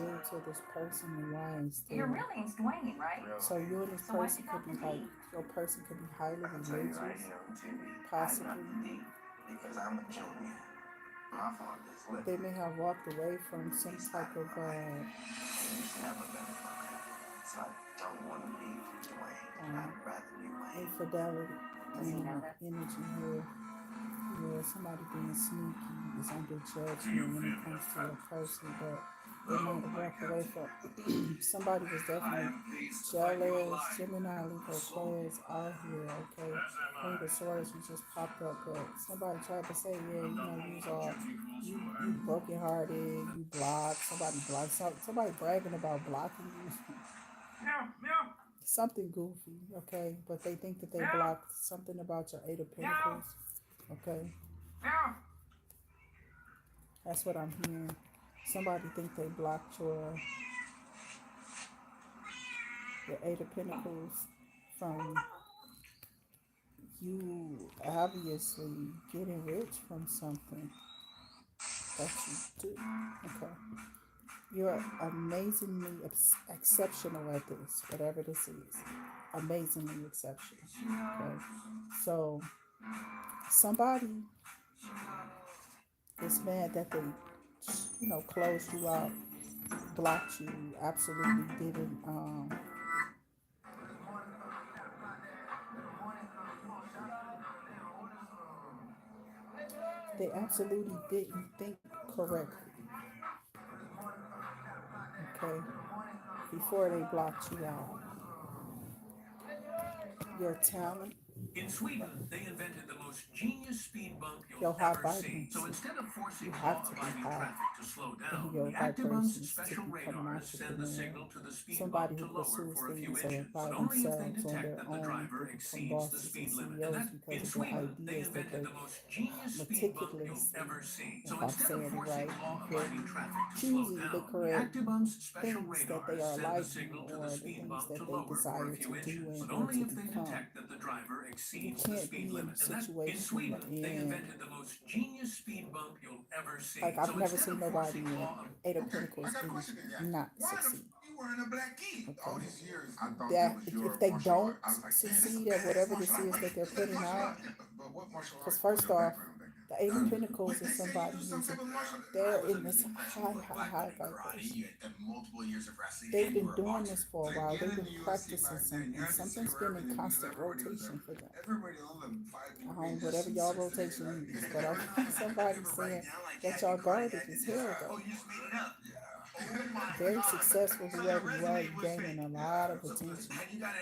[SPEAKER 2] real to this person and why instead.
[SPEAKER 4] Your real name's Dwayne, right?
[SPEAKER 2] So you and this
[SPEAKER 4] So why'd
[SPEAKER 2] person
[SPEAKER 4] you
[SPEAKER 2] could be
[SPEAKER 4] call
[SPEAKER 2] like,
[SPEAKER 4] me?
[SPEAKER 2] your person could be highly
[SPEAKER 5] I can tell you right
[SPEAKER 2] religious,
[SPEAKER 5] here on TV, I
[SPEAKER 2] possibly.
[SPEAKER 5] got the D because I'm a Junior.
[SPEAKER 6] My fault is lit.
[SPEAKER 2] They may have walked away from some type of
[SPEAKER 6] It's never been fun. So I don't want to be Dwayne. I'd rather be Wayne.
[SPEAKER 2] infidelity energy here. Yeah, somebody being sneaky is under judgment when it comes to a person, but they might have walked away from somebody was definitely jealous. Gemini, Libra, Aquarius out here, okay? Queen of Swords, you just popped up, but somebody tried to say, yeah, you know, you was all, you broken hearted, you blocked, somebody bragging about blocking you. Something goofy, okay? But they think that they blocked something about your Eight of Pentacles, okay? That's what I'm hearing. Somebody think they blocked your Eight of Pentacles from you obviously getting rich from something that you do, okay? You're amazingly exceptional at this, whatever this is. Amazingly exceptional, okay? So somebody is mad that they, you know, closed you out, blocked you, absolutely didn't, they absolutely didn't think correctly, okay, before they blocked you out. Your talent.
[SPEAKER 5] In Sweden, they invented the most genius speed bump you'll
[SPEAKER 2] Your high
[SPEAKER 5] ever see.
[SPEAKER 2] vibrancy.
[SPEAKER 5] So instead of forcing
[SPEAKER 2] You have to be
[SPEAKER 5] law-abiding
[SPEAKER 2] high.
[SPEAKER 5] traffic to slow down,
[SPEAKER 2] Your
[SPEAKER 5] the Actibump's
[SPEAKER 2] vibrations to
[SPEAKER 5] special
[SPEAKER 2] become an
[SPEAKER 5] radars send the
[SPEAKER 2] entrepreneur.
[SPEAKER 5] signal to the speed
[SPEAKER 2] Somebody
[SPEAKER 5] bump to
[SPEAKER 2] who
[SPEAKER 5] lower
[SPEAKER 2] pursues
[SPEAKER 5] for a few
[SPEAKER 2] things
[SPEAKER 5] inches,
[SPEAKER 2] by
[SPEAKER 5] but only if they
[SPEAKER 2] themselves on
[SPEAKER 5] detect
[SPEAKER 2] their
[SPEAKER 5] that the
[SPEAKER 2] own.
[SPEAKER 5] driver
[SPEAKER 2] They become
[SPEAKER 5] exceeds the
[SPEAKER 2] bosses
[SPEAKER 5] speed
[SPEAKER 2] and
[SPEAKER 5] limit. And
[SPEAKER 2] CEOs
[SPEAKER 5] that,
[SPEAKER 2] because
[SPEAKER 5] in
[SPEAKER 2] of their
[SPEAKER 5] Sweden, they
[SPEAKER 2] ideas that
[SPEAKER 5] invented
[SPEAKER 2] they
[SPEAKER 5] the most genius speed bump you'll
[SPEAKER 2] meticulously,
[SPEAKER 5] ever see.
[SPEAKER 2] if
[SPEAKER 5] So
[SPEAKER 2] I'm
[SPEAKER 5] instead
[SPEAKER 2] saying
[SPEAKER 5] of
[SPEAKER 2] it
[SPEAKER 5] forcing
[SPEAKER 2] right,
[SPEAKER 5] law-abiding traffic to slow
[SPEAKER 2] choosing the
[SPEAKER 5] down, the
[SPEAKER 2] correct
[SPEAKER 5] Actibump's special
[SPEAKER 2] things that they
[SPEAKER 5] radars
[SPEAKER 2] are
[SPEAKER 5] send the
[SPEAKER 2] liking
[SPEAKER 5] signal to
[SPEAKER 2] or
[SPEAKER 5] the
[SPEAKER 2] the
[SPEAKER 5] speed
[SPEAKER 2] things
[SPEAKER 5] bump
[SPEAKER 2] that
[SPEAKER 5] to
[SPEAKER 2] they
[SPEAKER 5] lower for
[SPEAKER 2] desire
[SPEAKER 5] a
[SPEAKER 2] to
[SPEAKER 5] few
[SPEAKER 2] do
[SPEAKER 5] inches,
[SPEAKER 2] and
[SPEAKER 5] but
[SPEAKER 2] or
[SPEAKER 5] only
[SPEAKER 2] to
[SPEAKER 5] if they
[SPEAKER 2] become.
[SPEAKER 5] detect that the driver
[SPEAKER 2] You
[SPEAKER 5] exceeds the
[SPEAKER 2] can't
[SPEAKER 5] speed
[SPEAKER 2] be in a
[SPEAKER 5] limit. And that, in
[SPEAKER 2] situation
[SPEAKER 5] Sweden, they
[SPEAKER 2] and
[SPEAKER 5] invented the most genius speed bump you'll ever see.
[SPEAKER 2] like I've
[SPEAKER 5] So
[SPEAKER 2] never
[SPEAKER 5] instead
[SPEAKER 2] seen
[SPEAKER 5] of
[SPEAKER 2] nobody
[SPEAKER 5] forcing
[SPEAKER 2] in
[SPEAKER 5] law,
[SPEAKER 2] Eight of
[SPEAKER 7] I
[SPEAKER 2] Pentacles
[SPEAKER 7] got a question again.
[SPEAKER 2] not
[SPEAKER 7] Why the
[SPEAKER 2] succeed.
[SPEAKER 7] you wearing a black key? All
[SPEAKER 2] Okay.
[SPEAKER 7] these years, I thought
[SPEAKER 2] That
[SPEAKER 7] that was your
[SPEAKER 2] if they
[SPEAKER 7] martial
[SPEAKER 2] don't
[SPEAKER 7] art. I was like,
[SPEAKER 2] succeed
[SPEAKER 7] damn,
[SPEAKER 2] at
[SPEAKER 7] that's a
[SPEAKER 2] whatever
[SPEAKER 7] badass
[SPEAKER 2] this
[SPEAKER 7] martial
[SPEAKER 2] is
[SPEAKER 7] art.
[SPEAKER 2] that they're
[SPEAKER 7] That's
[SPEAKER 2] putting
[SPEAKER 7] martial
[SPEAKER 2] out,
[SPEAKER 7] art. But what martial
[SPEAKER 2] because
[SPEAKER 7] art
[SPEAKER 2] first
[SPEAKER 7] was your
[SPEAKER 2] off,
[SPEAKER 7] background back then?
[SPEAKER 2] the Eight of Pentacles
[SPEAKER 7] They
[SPEAKER 2] is
[SPEAKER 7] say you
[SPEAKER 2] somebody
[SPEAKER 7] do some
[SPEAKER 2] who's
[SPEAKER 7] type of martial art. I
[SPEAKER 2] they're
[SPEAKER 7] was
[SPEAKER 2] in
[SPEAKER 7] under
[SPEAKER 2] this
[SPEAKER 7] the impression
[SPEAKER 2] high,
[SPEAKER 7] you was
[SPEAKER 2] high,
[SPEAKER 7] black
[SPEAKER 2] high
[SPEAKER 7] belt in karate.
[SPEAKER 2] vibration.
[SPEAKER 7] You had done multiple years of wrestling,
[SPEAKER 2] They've
[SPEAKER 7] and you
[SPEAKER 2] been
[SPEAKER 7] were a
[SPEAKER 2] doing
[SPEAKER 7] boxer.
[SPEAKER 2] this for a
[SPEAKER 7] To
[SPEAKER 2] while.
[SPEAKER 7] get
[SPEAKER 2] They've
[SPEAKER 7] in
[SPEAKER 2] been
[SPEAKER 7] the UFC
[SPEAKER 2] practicing
[SPEAKER 7] back then,
[SPEAKER 2] something.
[SPEAKER 7] you had to
[SPEAKER 2] Something's
[SPEAKER 7] see
[SPEAKER 2] been in
[SPEAKER 7] everything because
[SPEAKER 2] constant
[SPEAKER 7] everybody was
[SPEAKER 2] rotation for them.
[SPEAKER 7] everybody only 5
[SPEAKER 2] I don't know whatever y'all rotation is, but I want somebody saying that y'all guarded as hell though.
[SPEAKER 6] Oh, you just made it up.
[SPEAKER 2] Very successful, whoever you are, you're gaining a lot of attention.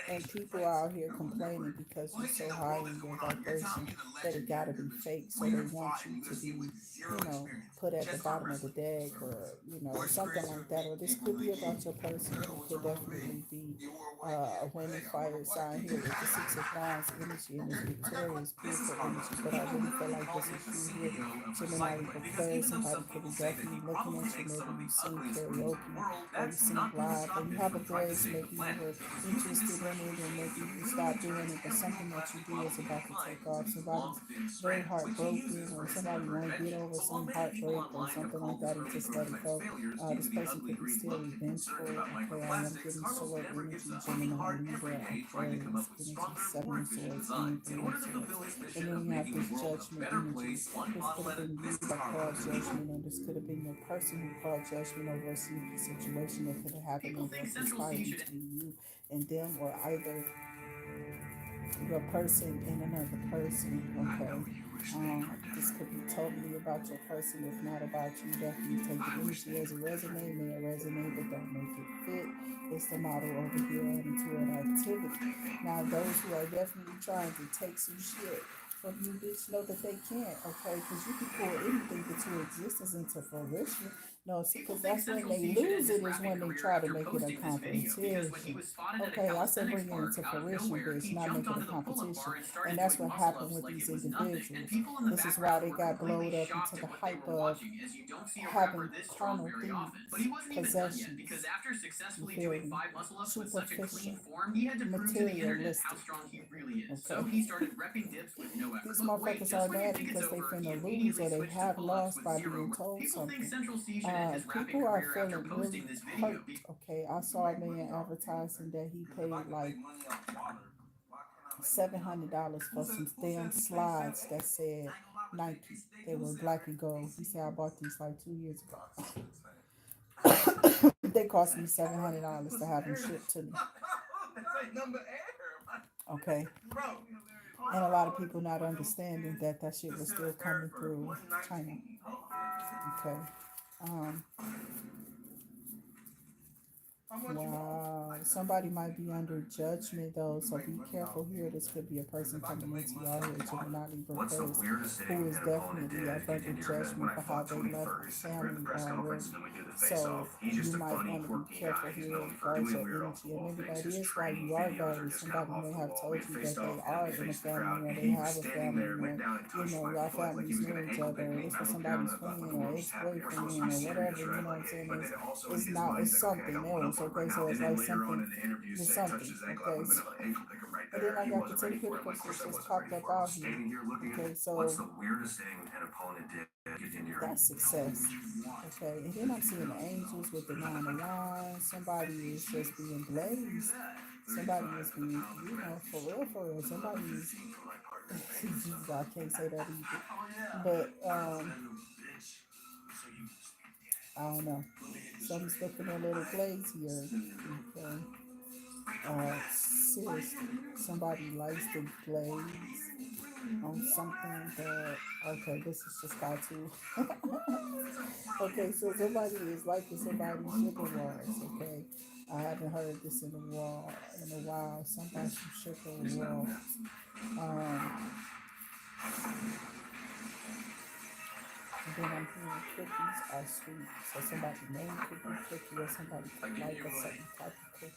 [SPEAKER 2] And people are out here complaining because you're so high in your vibration that it gotta be fake. So they want you to be, you know, put at the bottom of the deck or, you know, something like that. Or this could be about your person. It could definitely be a winning fire sign here with the Six of Wands energy and this victorious, beautiful energy. But I really feel like this is you here, Gemini, because somebody could be definitely looking at you. Maybe you sing karaoke or you sing live or you have a voice, maybe you were interested in it and maybe you stopped doing it, but something that you do is about to take off. Somebody's very heartbroken or somebody won't get over some heartbreak or something like that and just let it go. This person could be still revengeful. Okay, I am getting sword energy, Gemini, Libra, Aquarius, energy, Seven of Swords, and Three of Swords. And then you have this judgment energy. This could have been you that called judgment, or this could have been your person who called judgment over a sneaky situation that could have happened over a conspiring between you and them, or either your person and another person. Okay. This could be totally about your person, if not about you. Definitely take the energy as a resume, may it resonate, but don't make it fit. It's the model over here on IntuitActivity. Now, those who are definitely trying to take some shit from you, bitch, know that they can't, okay? Because you can pull anything into existence into fruition. No, because that's when they lose it, is when they try to make it a competition. Okay, I said bring it into fruition, bitch, not make it a competition. And that's what happened with these individuals. This is why they got blowed up into the hype of having carnal things, possessions, you feel me? Superficial, materialistic. Okay? These motherfuckers are mad because they finna lose or they have lost by being told something. People are feeling really hurt. Okay, I saw a man advertising that he paid like $700 for some damn slides that said Nike. They were black and gold. He said I bought these like 2 years ago. They cost me $700 to have them shipped to me. Okay. And a lot of people not understanding that shit was still coming through China. Okay. Wow. Somebody might be under judgment though, so be careful here. This could be a person coming into your here, Gemini Libra
[SPEAKER 1] What's the
[SPEAKER 2] Aquarius,
[SPEAKER 1] weirdest thing
[SPEAKER 2] who is
[SPEAKER 1] an opponent
[SPEAKER 2] definitely
[SPEAKER 1] did
[SPEAKER 2] up under
[SPEAKER 1] in your event when
[SPEAKER 2] judgment
[SPEAKER 1] I
[SPEAKER 2] for how
[SPEAKER 1] fought
[SPEAKER 2] they
[SPEAKER 1] Toni
[SPEAKER 2] left
[SPEAKER 1] first? We're at
[SPEAKER 2] family
[SPEAKER 1] the press conference
[SPEAKER 2] already.
[SPEAKER 1] and then we do the
[SPEAKER 2] So
[SPEAKER 1] face-off. He's just
[SPEAKER 2] you
[SPEAKER 1] a
[SPEAKER 2] might
[SPEAKER 1] funny,
[SPEAKER 2] want to be
[SPEAKER 1] quirky guy.
[SPEAKER 2] careful
[SPEAKER 1] He's
[SPEAKER 2] here
[SPEAKER 1] known
[SPEAKER 2] in
[SPEAKER 1] for
[SPEAKER 2] regards to
[SPEAKER 1] doing weird
[SPEAKER 2] energy. And
[SPEAKER 1] off-the-wall
[SPEAKER 2] maybe
[SPEAKER 1] things.
[SPEAKER 2] that
[SPEAKER 1] His
[SPEAKER 2] is why
[SPEAKER 1] training
[SPEAKER 2] you are
[SPEAKER 1] videos are
[SPEAKER 2] guided.
[SPEAKER 1] just kind of
[SPEAKER 2] Somebody
[SPEAKER 1] off
[SPEAKER 2] may
[SPEAKER 1] the
[SPEAKER 2] have
[SPEAKER 1] wall.
[SPEAKER 2] told
[SPEAKER 1] We
[SPEAKER 2] you that
[SPEAKER 1] faced
[SPEAKER 2] they
[SPEAKER 1] off and
[SPEAKER 2] are
[SPEAKER 1] we
[SPEAKER 2] in a
[SPEAKER 1] faced the
[SPEAKER 2] family
[SPEAKER 1] crowd.
[SPEAKER 2] or
[SPEAKER 1] And
[SPEAKER 2] they
[SPEAKER 1] he was
[SPEAKER 2] have a
[SPEAKER 1] standing
[SPEAKER 2] family
[SPEAKER 1] there, went
[SPEAKER 2] or,
[SPEAKER 1] down and
[SPEAKER 2] you
[SPEAKER 1] touched
[SPEAKER 2] know,
[SPEAKER 1] my
[SPEAKER 2] y'all
[SPEAKER 1] foot like he
[SPEAKER 2] families
[SPEAKER 1] was
[SPEAKER 2] know
[SPEAKER 1] gonna
[SPEAKER 2] each
[SPEAKER 1] ankle
[SPEAKER 2] other,
[SPEAKER 1] bite me.
[SPEAKER 2] it's
[SPEAKER 1] I
[SPEAKER 2] for
[SPEAKER 1] looked down
[SPEAKER 2] somebody's
[SPEAKER 1] and I thought
[SPEAKER 2] friend
[SPEAKER 1] the
[SPEAKER 2] or
[SPEAKER 1] world just happened. We're supposed to
[SPEAKER 2] ex-boyfriend
[SPEAKER 1] be
[SPEAKER 2] or
[SPEAKER 1] serious,
[SPEAKER 2] whatever, you
[SPEAKER 1] right?
[SPEAKER 2] know what I'm
[SPEAKER 1] Like,
[SPEAKER 2] saying?
[SPEAKER 1] but then also in
[SPEAKER 2] It's
[SPEAKER 1] his
[SPEAKER 2] not,
[SPEAKER 1] mind,
[SPEAKER 2] it's
[SPEAKER 1] he's like, okay, I
[SPEAKER 2] something
[SPEAKER 1] got one
[SPEAKER 2] else,
[SPEAKER 1] over right
[SPEAKER 2] okay?
[SPEAKER 1] now.
[SPEAKER 2] So
[SPEAKER 1] And
[SPEAKER 2] it's
[SPEAKER 1] then
[SPEAKER 2] like
[SPEAKER 1] later on
[SPEAKER 2] something,
[SPEAKER 1] in the interview,
[SPEAKER 2] it's
[SPEAKER 1] say, touched
[SPEAKER 2] something,
[SPEAKER 1] his ankle. I
[SPEAKER 2] okay?
[SPEAKER 1] would have been able to ankle pick him right
[SPEAKER 2] And
[SPEAKER 1] there.
[SPEAKER 2] then I
[SPEAKER 1] He
[SPEAKER 2] got the
[SPEAKER 1] wasn't
[SPEAKER 2] 10
[SPEAKER 1] ready for it. Like, of
[SPEAKER 2] Pentacles
[SPEAKER 1] course, I
[SPEAKER 2] just
[SPEAKER 1] wasn't
[SPEAKER 2] popped
[SPEAKER 1] ready
[SPEAKER 2] up
[SPEAKER 1] for it. I
[SPEAKER 2] out
[SPEAKER 1] was
[SPEAKER 2] here.
[SPEAKER 1] standing here looking at
[SPEAKER 2] Okay,
[SPEAKER 1] it. What's
[SPEAKER 2] so
[SPEAKER 1] the weirdest thing an opponent did in your
[SPEAKER 2] that's success. Okay, and then I'm seeing the angels with the 9 of Wands. Somebody is just being blazed. Somebody is being, you know, for real, for real. Somebody is, Jesus, I can't say that either. But, I don't know. Something's looking a little glaze here. Okay. Seriously, somebody likes to glaze on something that, okay, this is just got to. Okay, so somebody is liking somebody's sugar walls, okay? I haven't heard this in a while. Somebody some sugar walls. And then I'm hearing cookies are sweet. So somebody name could be cookie or somebody could like a certain type of cookie.